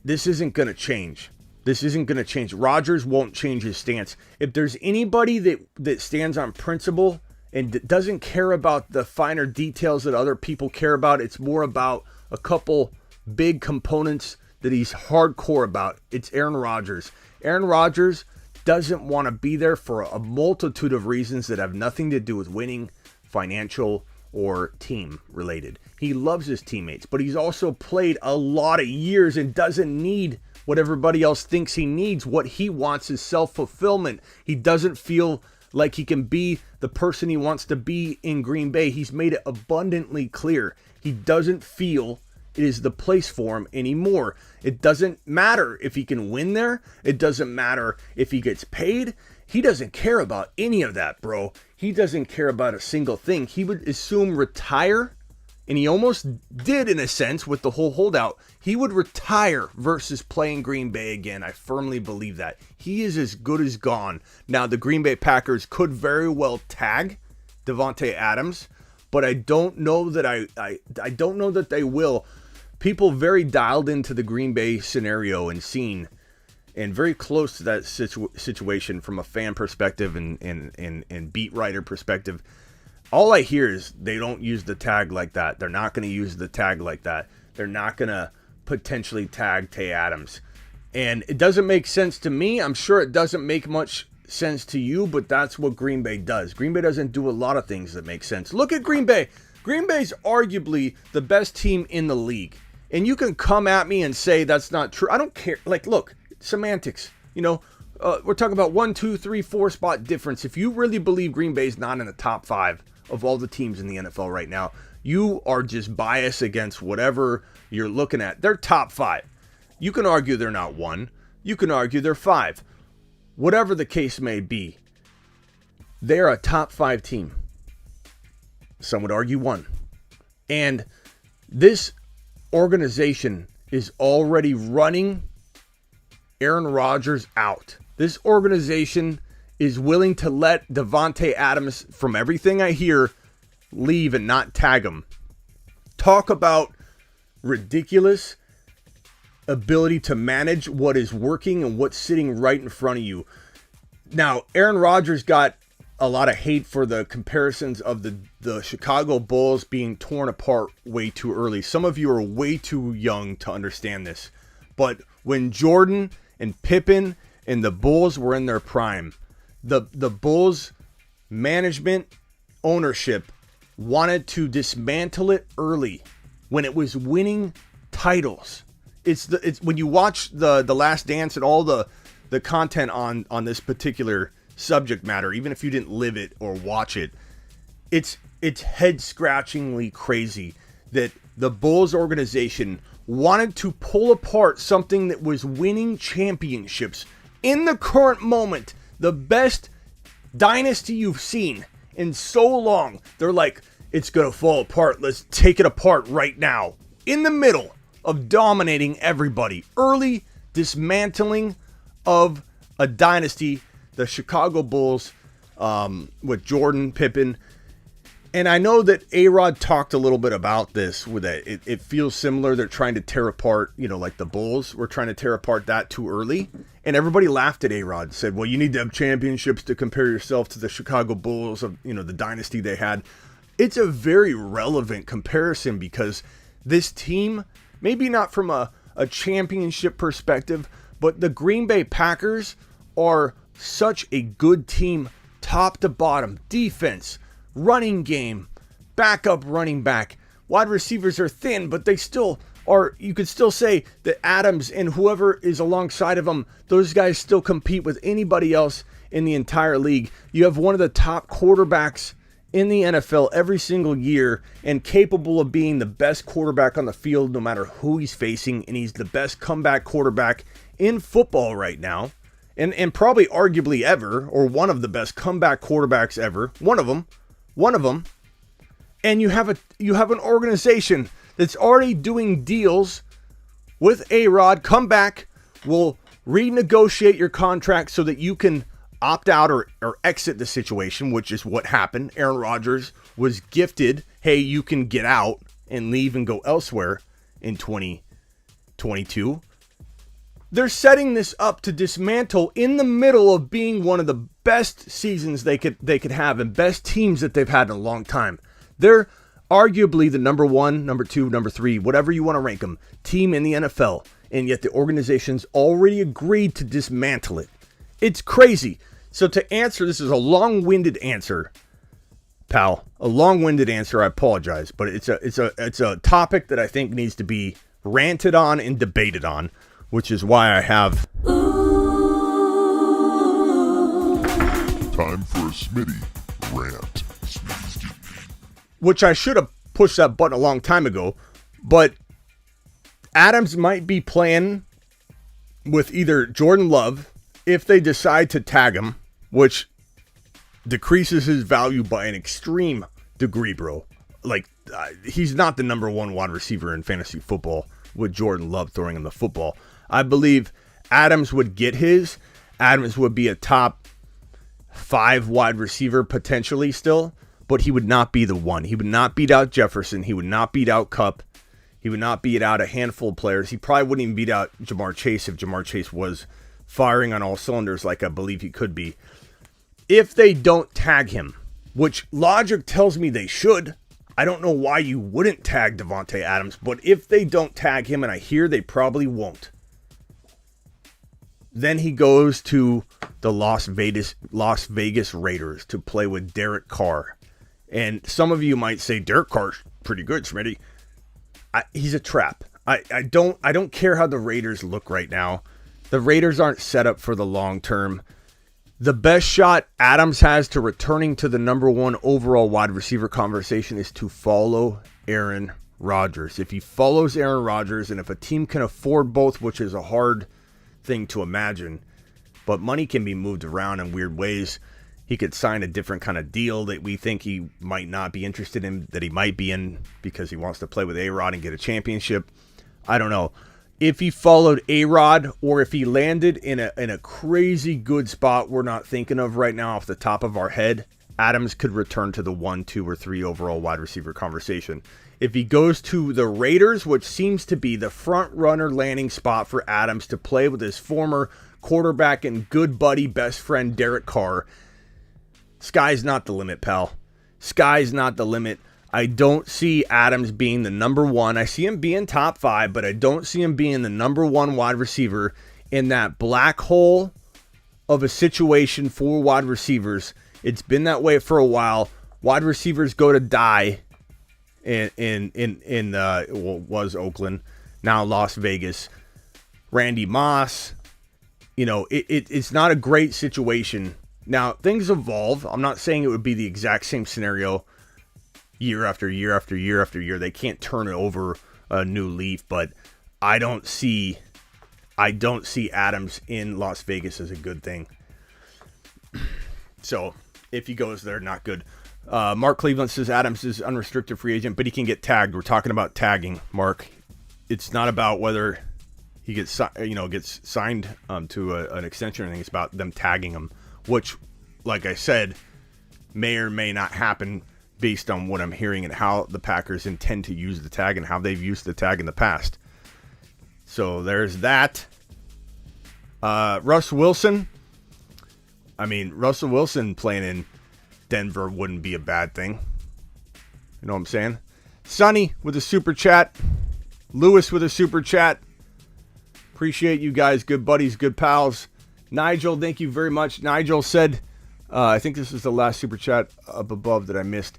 this isn't going to change. This isn't going to change. Rodgers won't change his stance. If there's anybody that stands on principle and doesn't care about the finer details that other people care about, it's more about a couple big components that he's hardcore about. It's Aaron Rodgers. Aaron Rodgers doesn't want to be there for a multitude of reasons that have nothing to do with winning, financial, or team related. He loves his teammates, but he's also played a lot of years and doesn't need what everybody else thinks he needs. What he wants is self-fulfillment. He doesn't feel like he can be the person he wants to be in Green Bay. He's made it abundantly clear. He doesn't feel it is the place for him anymore. It doesn't matter if he can win there. It doesn't matter if he gets paid. He doesn't care about any of that, bro. He doesn't care about a single thing. He would assume retire, and he almost did in a sense with the whole holdout. He would retire versus playing Green Bay again. I firmly believe that. He is as good as gone. Now, the Green Bay Packers could very well tag Davante Adams, but I don't know that I don't know that they will. People very dialed into the Green Bay scenario and scene, and very close to that situation from a fan perspective and beat writer perspective. All I hear is they don't use the tag like that. They're not going to use the tag like that. They're not going to potentially tag Tay Adams. And it doesn't make sense to me. I'm sure it doesn't make much sense to you, but that's what Green Bay does. Green Bay doesn't do a lot of things that make sense. Look at Green Bay. Green Bay's arguably the best team in the league. And you can come at me and say that's not true. I don't care. Like, look, semantics. We're talking about 1, 2, 3, 4 spot difference. If you really believe Green Bay's not in the top 5 of all the teams in the NFL right now, you are just biased against whatever you're looking at. They're top 5. You can argue they're not 1. You can argue they're 5. Whatever the case may be, they're a top 5 team. Some would argue 1. And this organization is already running Aaron Rodgers out. This organization is willing to let Davante Adams, from everything I hear, leave and not tag him. Talk about ridiculous ability to manage what is working and what's sitting right in front of you. Now, Aaron Rodgers got a lot of hate for the comparisons of the Chicago Bulls being torn apart way too early. Some of you are way too young to understand this. But when Jordan and Pippen and the Bulls were in their prime, the Bulls management ownership wanted to dismantle it early when it was winning titles. It's when you watch the Last Dance and all the content on this particular subject matter, even if you didn't live it or watch it, it's head-scratchingly crazy that the Bulls organization wanted to pull apart something that was winning championships in the current moment, the best dynasty you've seen in so long. They're like, it's gonna fall apart, let's take it apart right now, in the middle of dominating everybody. Early dismantling of a dynasty, the Chicago Bulls, with Jordan, Pippen. And I know that A-Rod talked a little bit about this, with it feels similar. They're trying to tear apart, like the Bulls were trying to tear apart that too early. And everybody laughed at A-Rod, said, well, you need to have championships to compare yourself to the Chicago Bulls of, the dynasty they had. It's a very relevant comparison because this team, maybe not from a championship perspective, but the Green Bay Packers are such a good team, top to bottom. Defense, running game, backup running back. Wide receivers are thin, but they still are. You could still say that Adams and whoever is alongside of them, those guys still compete with anybody else in the entire league. You have one of the top quarterbacks in the NFL every single year and capable of being the best quarterback on the field no matter who he's facing. And he's the best comeback quarterback in football right now. And probably arguably ever, or one of the best comeback quarterbacks ever. One of them. And you have an organization that's already doing deals with A-Rod. Come back, we'll renegotiate your contract so that you can opt out or exit the situation, which is what happened. Aaron Rodgers was gifted, hey, you can get out and leave and go elsewhere in 2022. They're setting this up to dismantle in the middle of being one of the best seasons they could have and best teams that they've had in a long time. They're arguably the number 1, number 2, number 3, whatever you want to rank them, team in the NFL. And yet the organization's already agreed to dismantle it. It's crazy. So to answer, this is a long-winded answer, pal. A long-winded answer. I apologize, but it's a topic that I think needs to be ranted on and debated on, which is why I have Time for a Smitty rant. which I should have pushed that button a long time ago, but Adams might be playing with either Jordan Love if they decide to tag him, which decreases his value by an extreme degree, bro. Like, he's not the number 1 wide receiver in fantasy football with Jordan Love throwing him the football. I believe Adams would get his. Adams would be a top 5 wide receiver potentially still, but he would not be the one. He would not beat out Jefferson. He would not beat out Kupp. He would not beat out a handful of players. He probably wouldn't even beat out Jamar Chase if Jamar Chase was firing on all cylinders like I believe he could be. If they don't tag him, which logic tells me they should, I don't know why you wouldn't tag Davante Adams, but if they don't tag him, and I hear they probably won't, then he goes to the Las Vegas Raiders to play with Derek Carr. And some of you might say, Derek Carr's pretty good, Smitty. He's a trap. I don't care how the Raiders look right now. The Raiders aren't set up for the long term. The best shot Adams has to returning to the number 1 overall wide receiver conversation is to follow Aaron Rodgers. If he follows Aaron Rodgers, and if a team can afford both, which is a hard thing to imagine, but money can be moved around in weird ways. He could sign a different kind of deal that we think he might not be interested in, that he might be in because he wants to play with A-Rod and get a championship. I don't know. If he followed A-Rod, or if he landed in a crazy good spot we're not thinking of right now off the top of our head, Adams could return to the 1, 2, or 3 overall wide receiver conversation. If he goes to the Raiders, which seems to be the front runner landing spot for Adams to play with his former quarterback and good buddy, best friend Derek Carr, sky's not the limit, pal. Sky's not the limit. I don't see Adams being the number 1. I see him being top 5, but I don't see him being the number 1 wide receiver in that black hole of a situation for wide receivers. It's been that way for a while. Wide receivers go to die was Oakland, now Las Vegas. Randy Moss, it's not a great situation. Now, things evolve. I'm not saying it would be the exact same scenario year after year after year after year. They can't turn it over a new leaf, but I don't see Adams in Las Vegas as a good thing. So if he goes there, not good. Mark Cleveland says Adams is unrestricted free agent, but he can get tagged. We're talking about tagging, Mark. It's not about whether he gets signed to an extension or anything. It's about them tagging him, which, like I said, may or may not happen based on what I'm hearing and how the Packers intend to use the tag and how they've used the tag in the past. So there's that. Russell Wilson. I mean, Russell Wilson playing in Denver wouldn't be a bad thing. You know what I'm saying? Sonny with a super chat. Lewis with a super chat. Appreciate you guys. Good buddies, good pals. Nigel, thank you very much. Nigel said, I think this is the last super chat up above that I missed.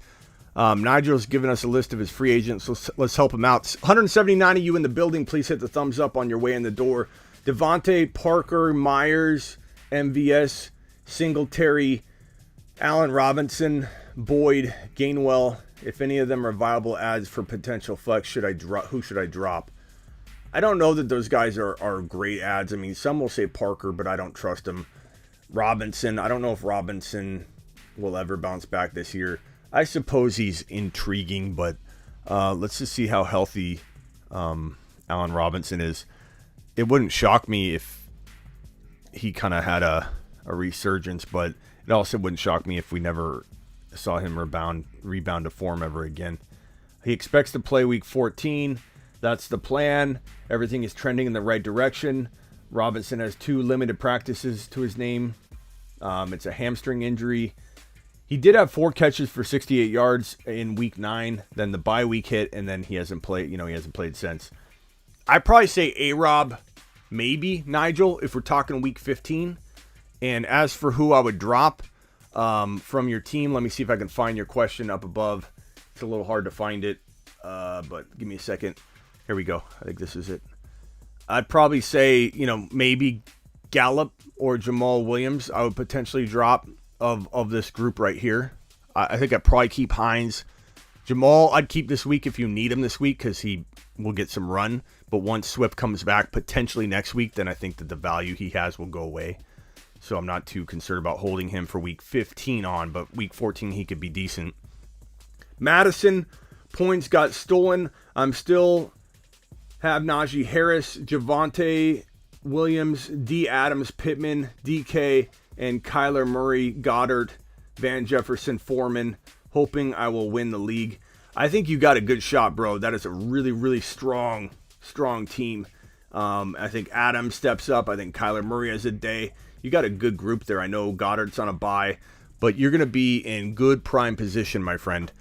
Nigel's given us a list of his free agents, so let's help him out. 179 of you in the building. Please hit the thumbs up on your way in the door. Devontae, Parker, Myers, MVS, Singletary, Allen Robinson, Boyd, Gainwell. If any of them are viable ads for potential flex, who should I drop? I don't know that those guys are great ads. I mean, some will say Parker, but I don't trust him. Robinson, I don't know if Robinson will ever bounce back this year. I suppose he's intriguing, but let's just see how healthy Allen Robinson is. It wouldn't shock me if he kind of had a a resurgence, but it also wouldn't shock me if we never saw him rebound to form ever again. He expects to play week 14. That's the plan. Everything is trending in the right direction. Robinson has 2 limited practices to his name. It's a hamstring injury. He did have 4 catches for 68 yards in week 9. Then the bye week hit, and then he hasn't played. He hasn't played since. I'd probably say A-Rob, maybe Nigel, if we're talking week 15. And as for who I would drop from your team, let me see if I can find your question up above. It's a little hard to find it, but give me a second. Here we go. I think this is it. I'd probably say, maybe Gallup or Jamal Williams I would potentially drop of this group right here. I think I'd probably keep Hines. Jamal, I'd keep this week if you need him this week because he will get some run. But once Swift comes back potentially next week, then I think that the value he has will go away. So I'm not too concerned about holding him for week 15 on, but week 14 he could be decent. Madison, points got stolen. I'm still have Najee Harris, Javonte Williams, D. Adams, Pittman, DK, and Kyler Murray, Goddard, Van Jefferson, Foreman, hoping I will win the league. I think you got a good shot, bro. That is a really, really strong team. I think Adams steps up. I think Kyler Murray has a day. You got a good group there. I know Goddard's on a bye, but you're going to be in good prime position, my friend.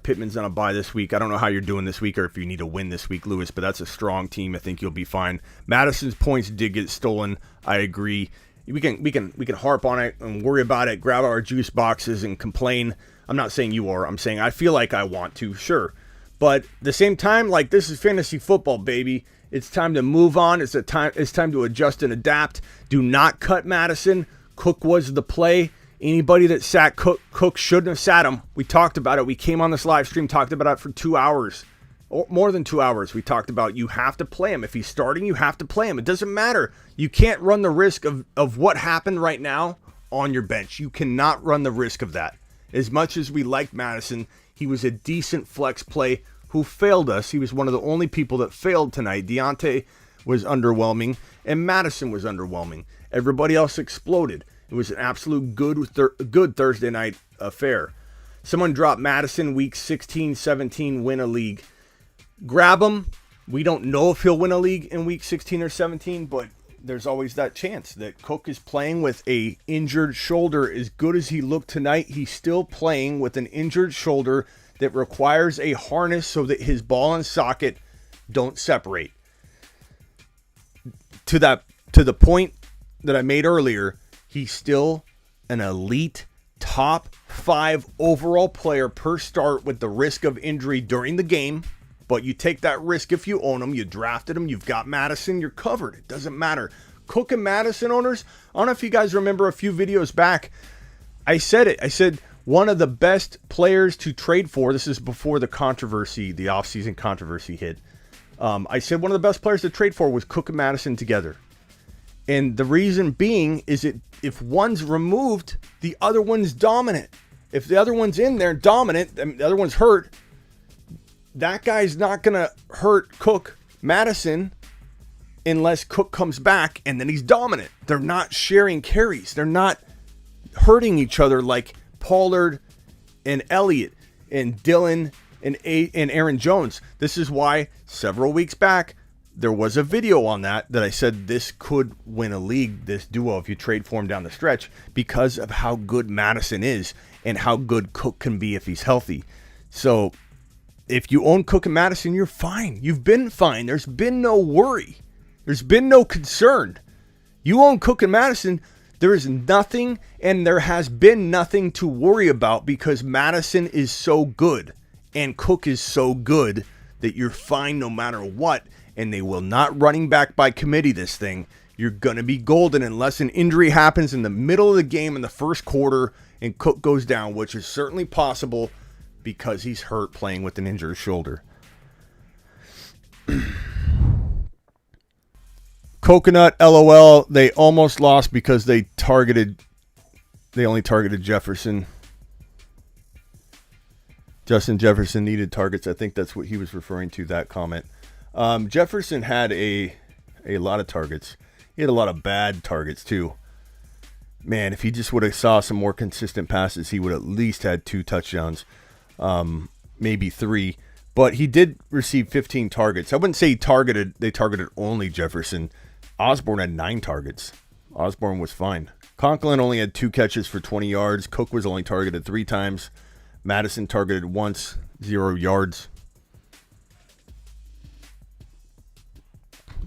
Pittman's on a bye this week. I don't know how you're doing this week or if you need a win this week, Lewis, but that's a strong team. I think you'll be fine. Madison's points did get stolen. I agree. We can harp on it and worry about it, grab our juice boxes and complain. I'm not saying you are. I'm saying I feel like I want to, sure. But at the same time, like, this is fantasy football, baby. It's time to move on. It's time to adjust and adapt. Do not cut Madison. Cook was the play. Anybody that sat Cook shouldn't have sat him. We talked about it. We came on this live stream, talked about it for 2 hours. Or more than 2 hours. We talked about you have to play him. If he's starting, you have to play him. It doesn't matter. You can't run the risk of what happened right now on your bench. You cannot run the risk of that. As much as we liked Madison, he was a decent flex play who failed us. He was one of the only people that failed tonight. Deontay was underwhelming, and Madison was underwhelming. Everybody else exploded. It was an absolute good Thursday night affair. Someone dropped Madison week 16, 17, win a league. Grab him. We don't know if he'll win a league in week 16 or 17, but there's always that chance that Cook is playing with a injured shoulder. As good as he looked tonight, he's still playing with an injured shoulder that requires a harness so that his ball and socket don't separate. To the point that I made earlier, he's still an elite top 5 overall player per start with the risk of injury during the game. But you take that risk if you own him. You drafted him. You've got Madison. You're covered. It doesn't matter. Cook and Madison owners, I don't know if you guys remember a few videos back. I said it. I said one of the best players to trade for. This is before the controversy, the offseason controversy hit. I said one of the best players to trade for was Cook and Madison together. And the reason being is if one's removed, the other one's dominant. If the other one's in there dominant, the other one's hurt, that guy's not going to hurt Madison, unless Cook comes back and then he's dominant. They're not sharing carries. They're not hurting each other like Pollard and Elliott and Dillon and Aaron Jones. This is why several weeks back, there was a video on that I said this could win a league, this duo, if you trade for him down the stretch, because of how good Madison is and how good Cook can be if he's healthy. So if you own Cook and Madison, you're fine. You've been fine. There's been no worry. There's been no concern. You own Cook and Madison, there is nothing and there has been nothing to worry about because Madison is so good and Cook is so good that you're fine no matter what. And they will not running back by committee this thing. You're going to be golden unless an injury happens in the middle of the game in the first quarter and Cook goes down, which is certainly possible because he's hurt playing with an injured shoulder. Coconut, LOL, they almost lost because they only targeted Jefferson. Justin Jefferson needed targets. I think that's what he was referring to, that comment. Jefferson had a lot of targets. He had a lot of bad targets too. Man, if he just would have saw some more consistent passes, he would at least had 2 touchdowns, maybe 3. But he did receive 15 targets. I wouldn't say they targeted only Jefferson. Osborne had 9 targets. Osborne was fine. Conklin only had 2 catches for 20 yards. Cook was only targeted 3 times. Madison targeted once, 0 yards.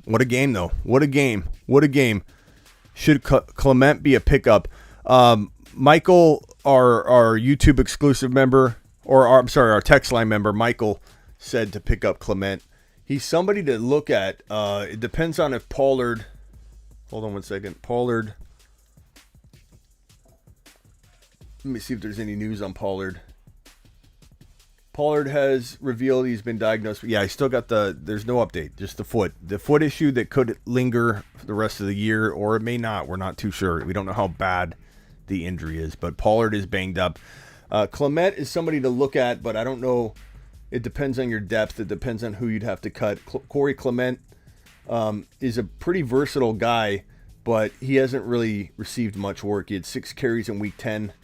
What a game, though. What a game. What a game. Should Clement be a pickup? Michael, our YouTube exclusive member, our text line member, Michael, said to pick up Clement. He's somebody to look at. It depends on if Pollard... Hold on one second. Pollard... Let me see if there's any news on Pollard. Pollard has revealed he's been diagnosed. Yeah, he still got there's no update, just the foot. The foot issue that could linger for the rest of the year, or it may not. We're not too sure. We don't know how bad the injury is, but Pollard is banged up. Clement is somebody to look at, but I don't know. It depends on your depth. It depends on who you'd have to cut. Corey Clement is a pretty versatile guy, but he hasn't really received much work. He had 6 carries in week 10.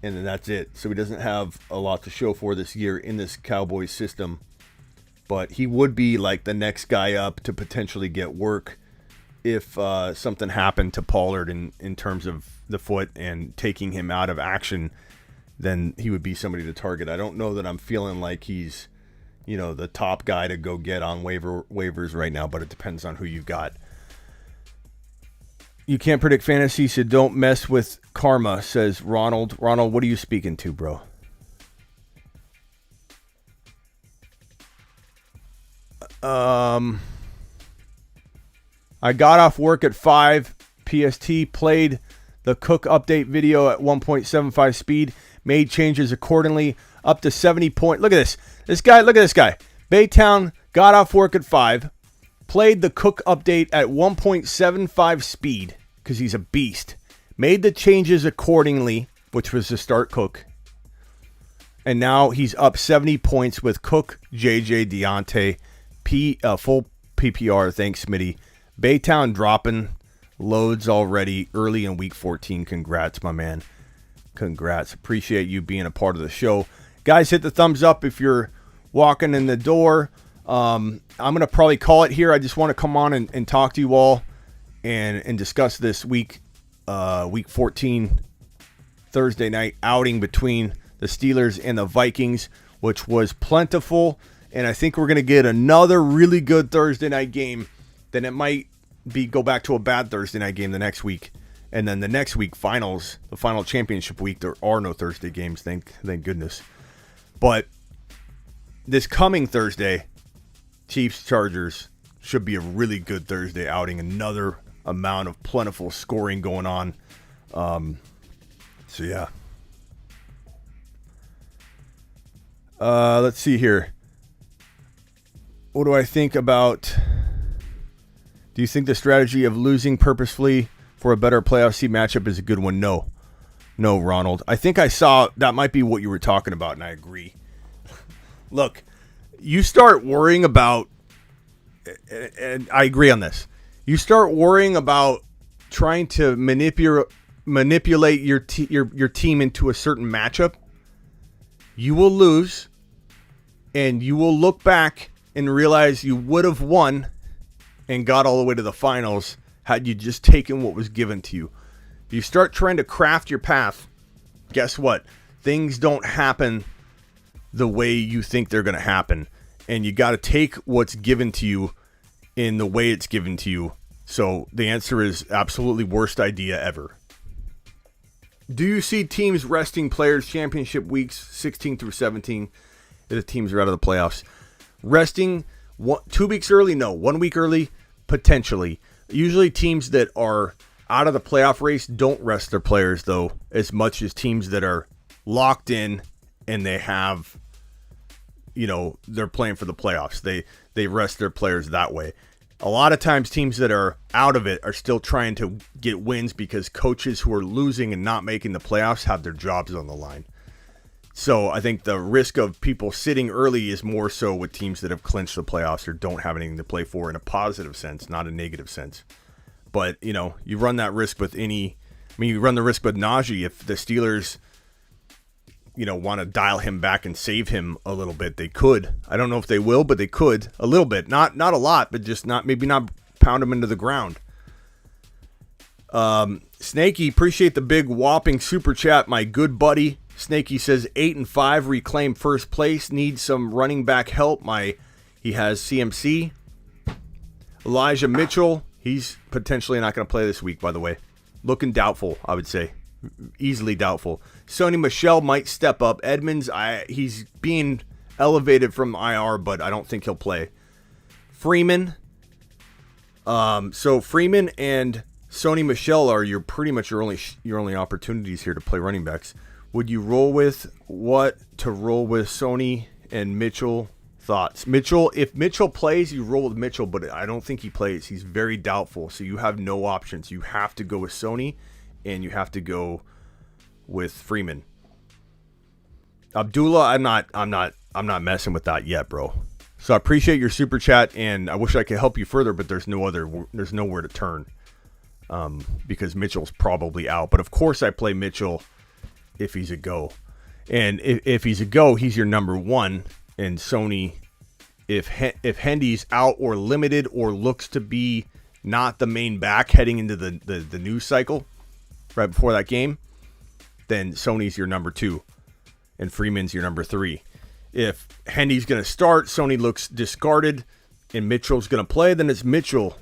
And then that's it. So he doesn't have a lot to show for this year in this Cowboys system. But he would be like the next guy up to potentially get work if something happened to Pollard in terms of the foot and taking him out of action. Then he would be somebody to target. I don't know that I'm feeling like he's, the top guy to go get on waivers right now, but it depends on who you got. You can't predict fantasy, so don't mess with karma, says Ronald. Ronald, what are you speaking to, bro? I got off work at 5 PST, played the Cook update video at 1.75 speed, made changes accordingly, up to 70 point. Look at this. Look at this guy. Baytown got off work at 5. Played the Cook update at 1.75 speed because he's a beast. Made the changes accordingly, which was to start Cook. And now he's up 70 points with Cook, JJ, Deontay, full PPR. Thanks, Smitty. Baytown dropping loads already early in week 14. Congrats, my man. Congrats. Appreciate you being a part of the show. Guys, hit the thumbs up if you're walking in the door. I'm going to probably call it here. I just want to come on and talk to you all and discuss this week 14 Thursday night outing between the Steelers and the Vikings, which was plentiful. And I think we're going to get another really good Thursday night game. Then it might go back to a bad Thursday night game the next week. And then the next week, the final championship week, there are no Thursday games, thank goodness. But this coming Thursday, Chiefs-Chargers should be a really good Thursday outing. Another amount of plentiful scoring going on. So, yeah. Let's see here. What do I think about... Do you think the strategy of losing purposefully for a better playoff seed matchup is a good one? No, Ronald. I think I saw that might be what you were talking about, and I agree. Look, you start worrying about, and I agree on this. You start worrying about trying to manipulate your team into a certain matchup. You will lose, and you will look back and realize you would have won and got all the way to the finals had you just taken what was given to you. If you start trying to craft your path, guess what? Things don't happen the way you think they're going to happen. And you got to take what's given to you in the way it's given to you. So the answer is absolutely worst idea ever. Do you see teams resting players championship weeks 16 through 17 if the teams are out of the playoffs? Resting 2 weeks early? No. 1 week early? Potentially. Usually teams that are out of the playoff race don't rest their players, though, as much as teams that are locked in and they have, they're playing for the playoffs. They rest their players that way. A lot of times teams that are out of it are still trying to get wins because coaches who are losing and not making the playoffs have their jobs on the line. So I think the risk of people sitting early is more so with teams that have clinched the playoffs or don't have anything to play for in a positive sense, not a negative sense. But, you run that risk with any mean, you run the risk with Najee if the Steelers, want to dial him back and save him a little bit. They could. I don't know if they will, but they could a little bit. Not a lot, but just not pound him into the ground. Snakey, appreciate the big whopping super chat, my good buddy. Snakey says 8-5, reclaim first place. Need some running back help. He has CMC. Elijah Mitchell, he's potentially not going to play this week, by the way. Looking doubtful, I would say. Easily doubtful. Sony Michel might step up. Edmonds, he's being elevated from IR, but I don't think he'll play. Freeman. So Freeman and Sony Michel are pretty much your only opportunities here to play running backs. Would you roll with Sony and Mitchell? Thoughts? Mitchell, if Mitchell plays, you roll with Mitchell, but I don't think he plays. He's very doubtful, so you have no options. You have to go with Sony, and you have to go with Freeman. Abdullah, I'm not messing with that yet, bro. So I appreciate your super chat, and I wish I could help you further, but there's nowhere to turn. Because Mitchell's probably out. But of course I play Mitchell if he's a go. And if he's a go, he's your number one. And Sony, if Hendy's out or limited or looks to be not the main back heading into the news cycle right before that game, then Sony's your number 2. And Freeman's your number 3. If Hendy's going to start, Sony looks discarded, and Mitchell's going to play, then it's Mitchell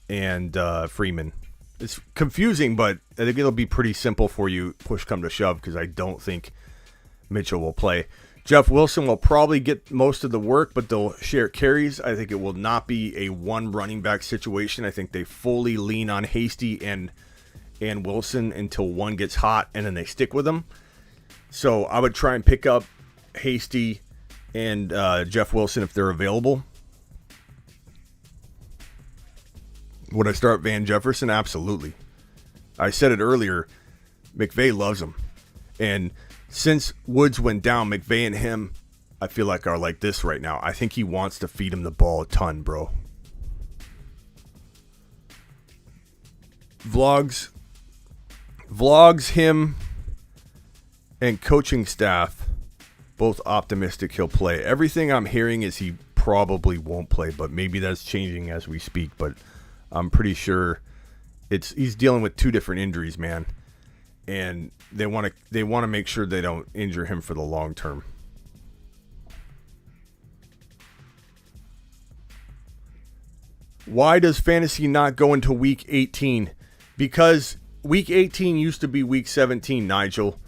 and Freeman. It's confusing, but I think it'll be pretty simple for you, push come to shove, because I don't think Mitchell will play. Jeff Wilson will probably get most of the work, but they'll share carries. I think it will not be a one running back situation. I think they fully lean on Hasty and Wilson until one gets hot, and then they stick with them. So I would try and pick up Hasty and Jeff Wilson if they're available. Would I start Van Jefferson? Absolutely. I said it earlier. McVay loves him. And since Woods went down, McVay and him, I feel like, are like this right now. I think he wants to feed him the ball a ton, bro. Vlogs, him, and coaching staff, both optimistic he'll play. Everything I'm hearing is he probably won't play, but maybe that's changing as we speak. But I'm pretty sure he's dealing with 2 different injuries, man, and they want to make sure they don't injure him for the long term. Why does fantasy not go into week 18? Because week 18 used to be week 17, Nigel.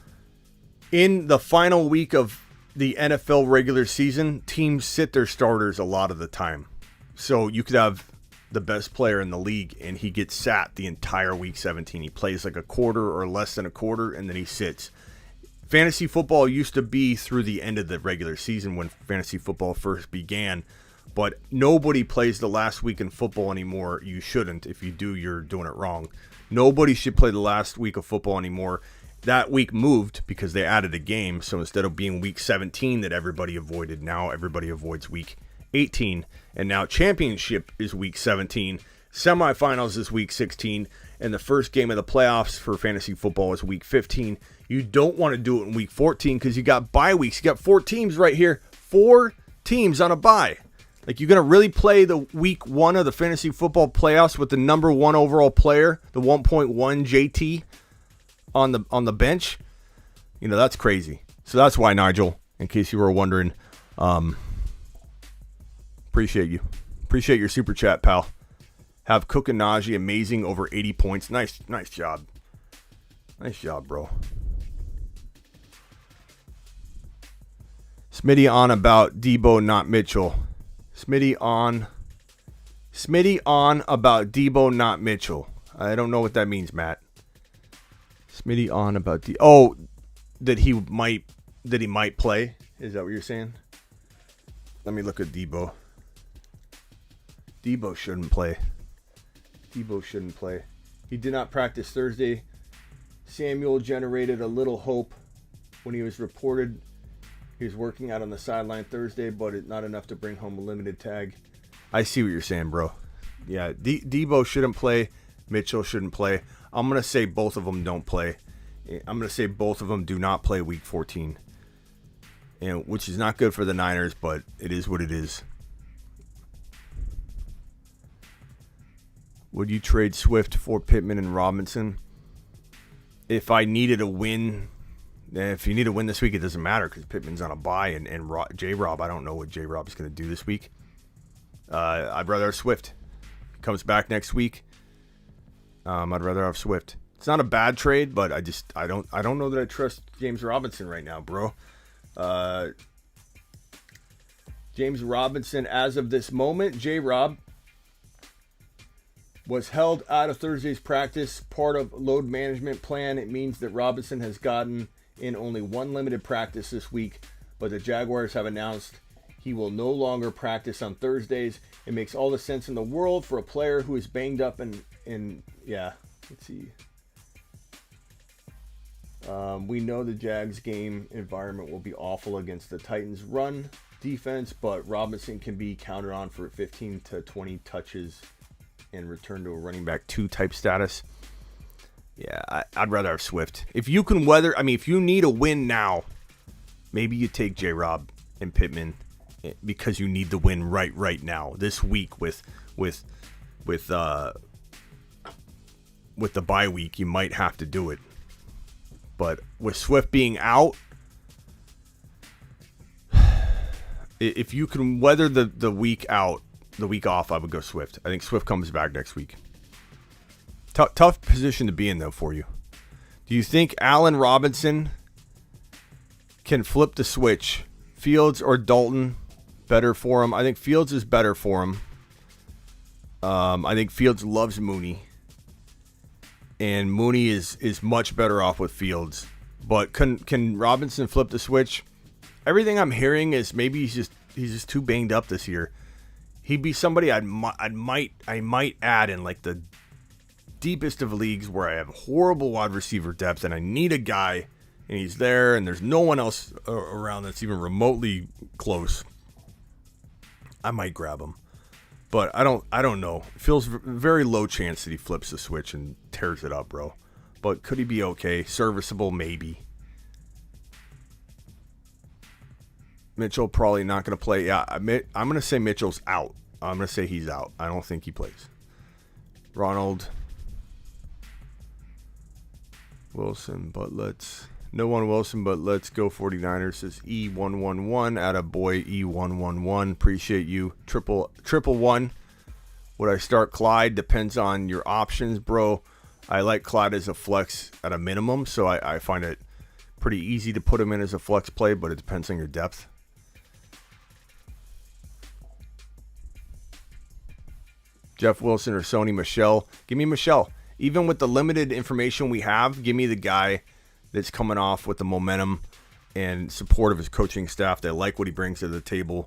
In the final week of the NFL regular season, teams sit their starters a lot of the time. So you could have the best player in the league, and he gets sat the entire week 17. He plays like a quarter or less than a quarter, and then he sits. Fantasy football used to be through the end of the regular season when fantasy football first began, but nobody plays the last week in football anymore. You shouldn't. If you do, you're doing it wrong. Nobody should play the last week of football anymore. That week moved because they added a game, so instead of being week 17 that everybody avoided, now everybody avoids week 18, and now championship is week 17, semifinals is week 16, and the first game of the playoffs for fantasy football is week 15. You don't want to do it in week 14 because you got bye weeks. You got 4 teams right here, 4 teams on a bye. Like, you're going to really play the week 1 of the fantasy football playoffs with the number 1 overall player, the 1.1 JT on the bench? That's crazy. So that's why, Nigel, in case you were wondering, appreciate you. Appreciate your super chat, pal. Have Cook and Najee amazing over 80 points. Nice job. Nice job, bro. Smitty on about Debo, not Mitchell. Smitty on about Debo, not Mitchell. I don't know what that means, Matt. Smitty on about that he might play. Is that what you're saying? Let me look at Debo. Debo shouldn't play. He did not practice Thursday. Samuel generated a little hope when he was reported he was working out on the sideline Thursday, but not enough to bring home a limited tag. I see what you're saying, bro. Yeah, Debo shouldn't play. Mitchell shouldn't play. I'm going to say both of them don't play. I'm going to say both of them do not play Week 14, which is not good for the Niners, but it is what it is. Would you trade Swift for Pittman and Robinson? If I needed a win, if you need a win this week, it doesn't matter because Pittman's on a bye, and J-Rob, I don't know what J-Rob is going to do this week. I'd rather have Swift. He comes back next week. I'd rather have Swift. It's not a bad trade, but I don't know that I trust James Robinson right now, bro. James Robinson, as of this moment, J-Rob was held out of Thursday's practice, part of load management plan. It means that Robinson has gotten in only one limited practice this week, but the Jaguars have announced he will no longer practice on Thursdays. It makes all the sense in the world for a player who is banged up and yeah, let's see. We know the Jags game environment will be awful against the Titans' run defense, but Robinson can be counted on for 15 to 20 touches and return to a running back 2 type status. Yeah, I'd rather have Swift. If you can weather, if you need a win now, maybe you take J-Rob and Pittman because you need the win right now this week with the bye week. You might have to do it, but with Swift being out, if you can weather the week out. The week off, I would go Swift. I think Swift comes back next week. Tough position to be in, though, for you. Do you think Allen Robinson can flip the switch? Fields or Dalton better for him? I think Fields is better for him. I think Fields loves Mooney. And Mooney is much better off with Fields. But can Robinson flip the switch? Everything I'm hearing is maybe he's just too banged up this year. He'd be somebody I might add in like the deepest of leagues where I have horrible wide receiver depth and I need a guy and he's there and there's no one else around that's even remotely close. I might grab him, but I don't know. It feels very low chance that he flips the switch and tears it up, bro. But could he be okay? Serviceable, maybe. Mitchell probably not going to play. Yeah, I'm going to say Mitchell's out. I'm going to say he's out. I don't think he plays. Ronald Wilson, but let's go 49ers, says E111. Attaboy E111. Appreciate you. Triple one. Would I start Clyde? Depends on your options, bro. I like Clyde as a flex at a minimum, so I find it pretty easy to put him in as a flex play, but it depends on your depth. Jeff Wilson or Sony Michel. Give me Michel. Even with the limited information we have, give me the guy that's coming off with the momentum and support of his coaching staff. They like what he brings to the table.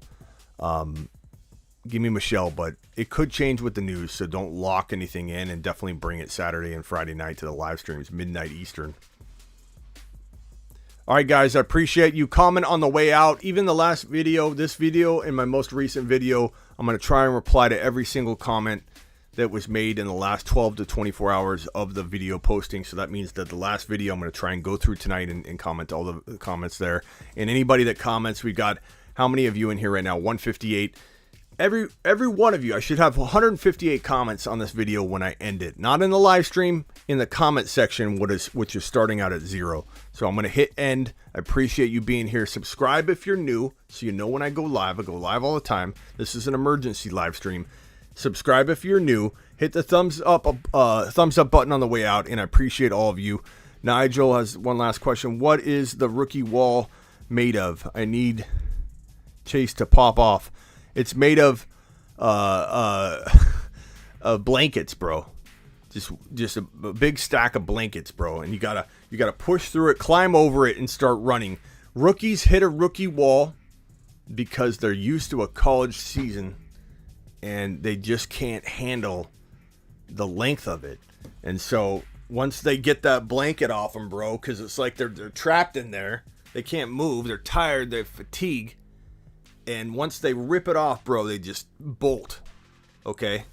Give me Michel, but it could change with the news, so don't lock anything in, and definitely bring it Saturday and Friday night to the live streams, midnight Eastern. All right, guys, I appreciate you. Comment on the way out. Even the last video, this video, and my most recent video, I'm going to try and reply to every single comment that was made in the last 12 to 24 hours of the video posting. So that means that the last video I'm going to try and go through tonight and comment all the comments there. And anybody that comments, we got how many of you in here right now? 158. Every one of you, I should have 158 comments on this video when I end it. Not in the live stream, in the comment section, which is starting out at 0. So I'm going to hit end. I appreciate you being here. Subscribe if you're new, so you know when I go live. I go live all the time. This is an emergency live stream. Subscribe if you're new. Hit the thumbs up button on the way out, and I appreciate all of you. Nigel has one last question. What is the rookie wall made of? I need Chase to pop off. It's made of blankets, bro. Just a big stack of blankets, bro. And you gotta push through it, climb over it, and start running. Rookies hit a rookie wall because they're used to a college season, and they just can't handle the length of it. And so once they get that blanket off them, bro, because it's like they're trapped in there. They can't move. They're tired. They're fatigued. And once they rip it off, bro, they just bolt. Okay?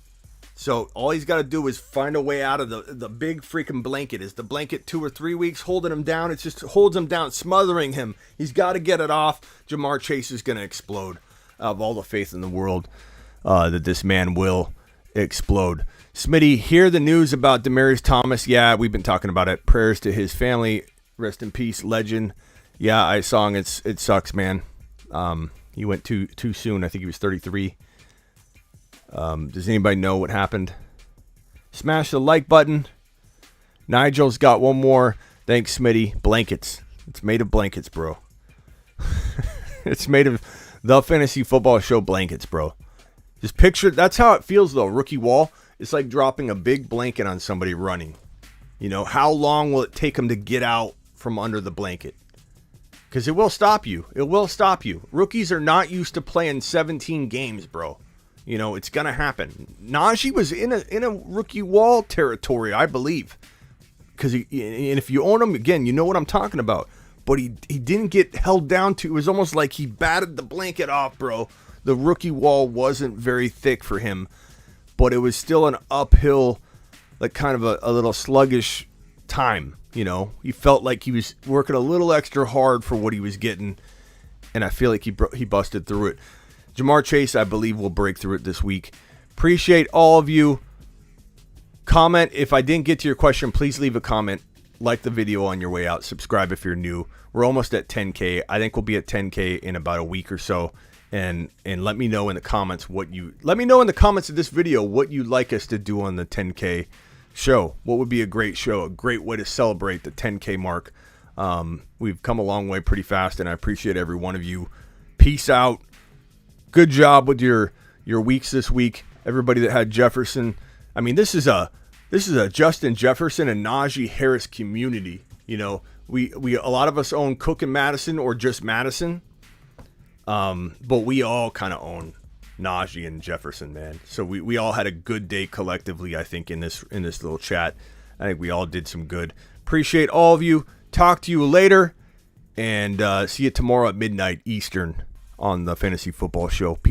So all he's got to do is find a way out of the big freaking blanket. Is the blanket 2 or 3 weeks holding him down? It just holds him down, smothering him. He's got to get it off. Jamar Chase is going to explode. I have all the faith in the world that this man will explode. Smitty, hear the news about Demaryius Thomas. Yeah, we've been talking about it. Prayers to his family. Rest in peace, legend. Yeah, I saw him. It sucks, man. He went too soon. I think he was 33. Does anybody know what happened? Smash the like button. Nigel's got one more. Thanks, Smitty. Blankets. It's made of blankets, bro. It's made of the Fantasy Football Show blankets, bro. Just picture, that's how it feels, though. Rookie wall. It's like dropping a big blanket on somebody running. You know, how long will it take them to get out from under the blanket? Because it will stop you. It will stop you. Rookies are not used to playing 17 games, bro. You know, it's going to happen. Najee was in a rookie wall territory, I believe. Because and if you own him, again, you know what I'm talking about. But he didn't get held down to. It was almost like he batted the blanket off, bro. The rookie wall wasn't very thick for him. But it was still an uphill, like kind of a little sluggish time. You know, he felt like he was working a little extra hard for what he was getting. And I feel like he busted through it. Jamar Chase, I believe, will break through it this week. Appreciate all of you. Comment. If I didn't get to your question, please leave a comment. Like the video on your way out. Subscribe if you're new. We're almost at 10K. I think we'll be at 10K in about a week or so. And let me know in the comments let me know in the comments of this video what you'd like us to do on the 10K show. What would be a great show, a great way to celebrate the 10K mark. We've come a long way pretty fast, and I appreciate every one of you. Peace out. Good job with your weeks this week. Everybody that had Jefferson. I mean, this is a Justin Jefferson and Najee Harris community. You know, we a lot of us own Cook and Madison, or just Madison. But we all kind of own Najee and Jefferson, man. So we all had a good day collectively, I think, in this little chat. I think we all did some good. Appreciate all of you. Talk to you later, and see you tomorrow at midnight Eastern on the Fantasy Football Show.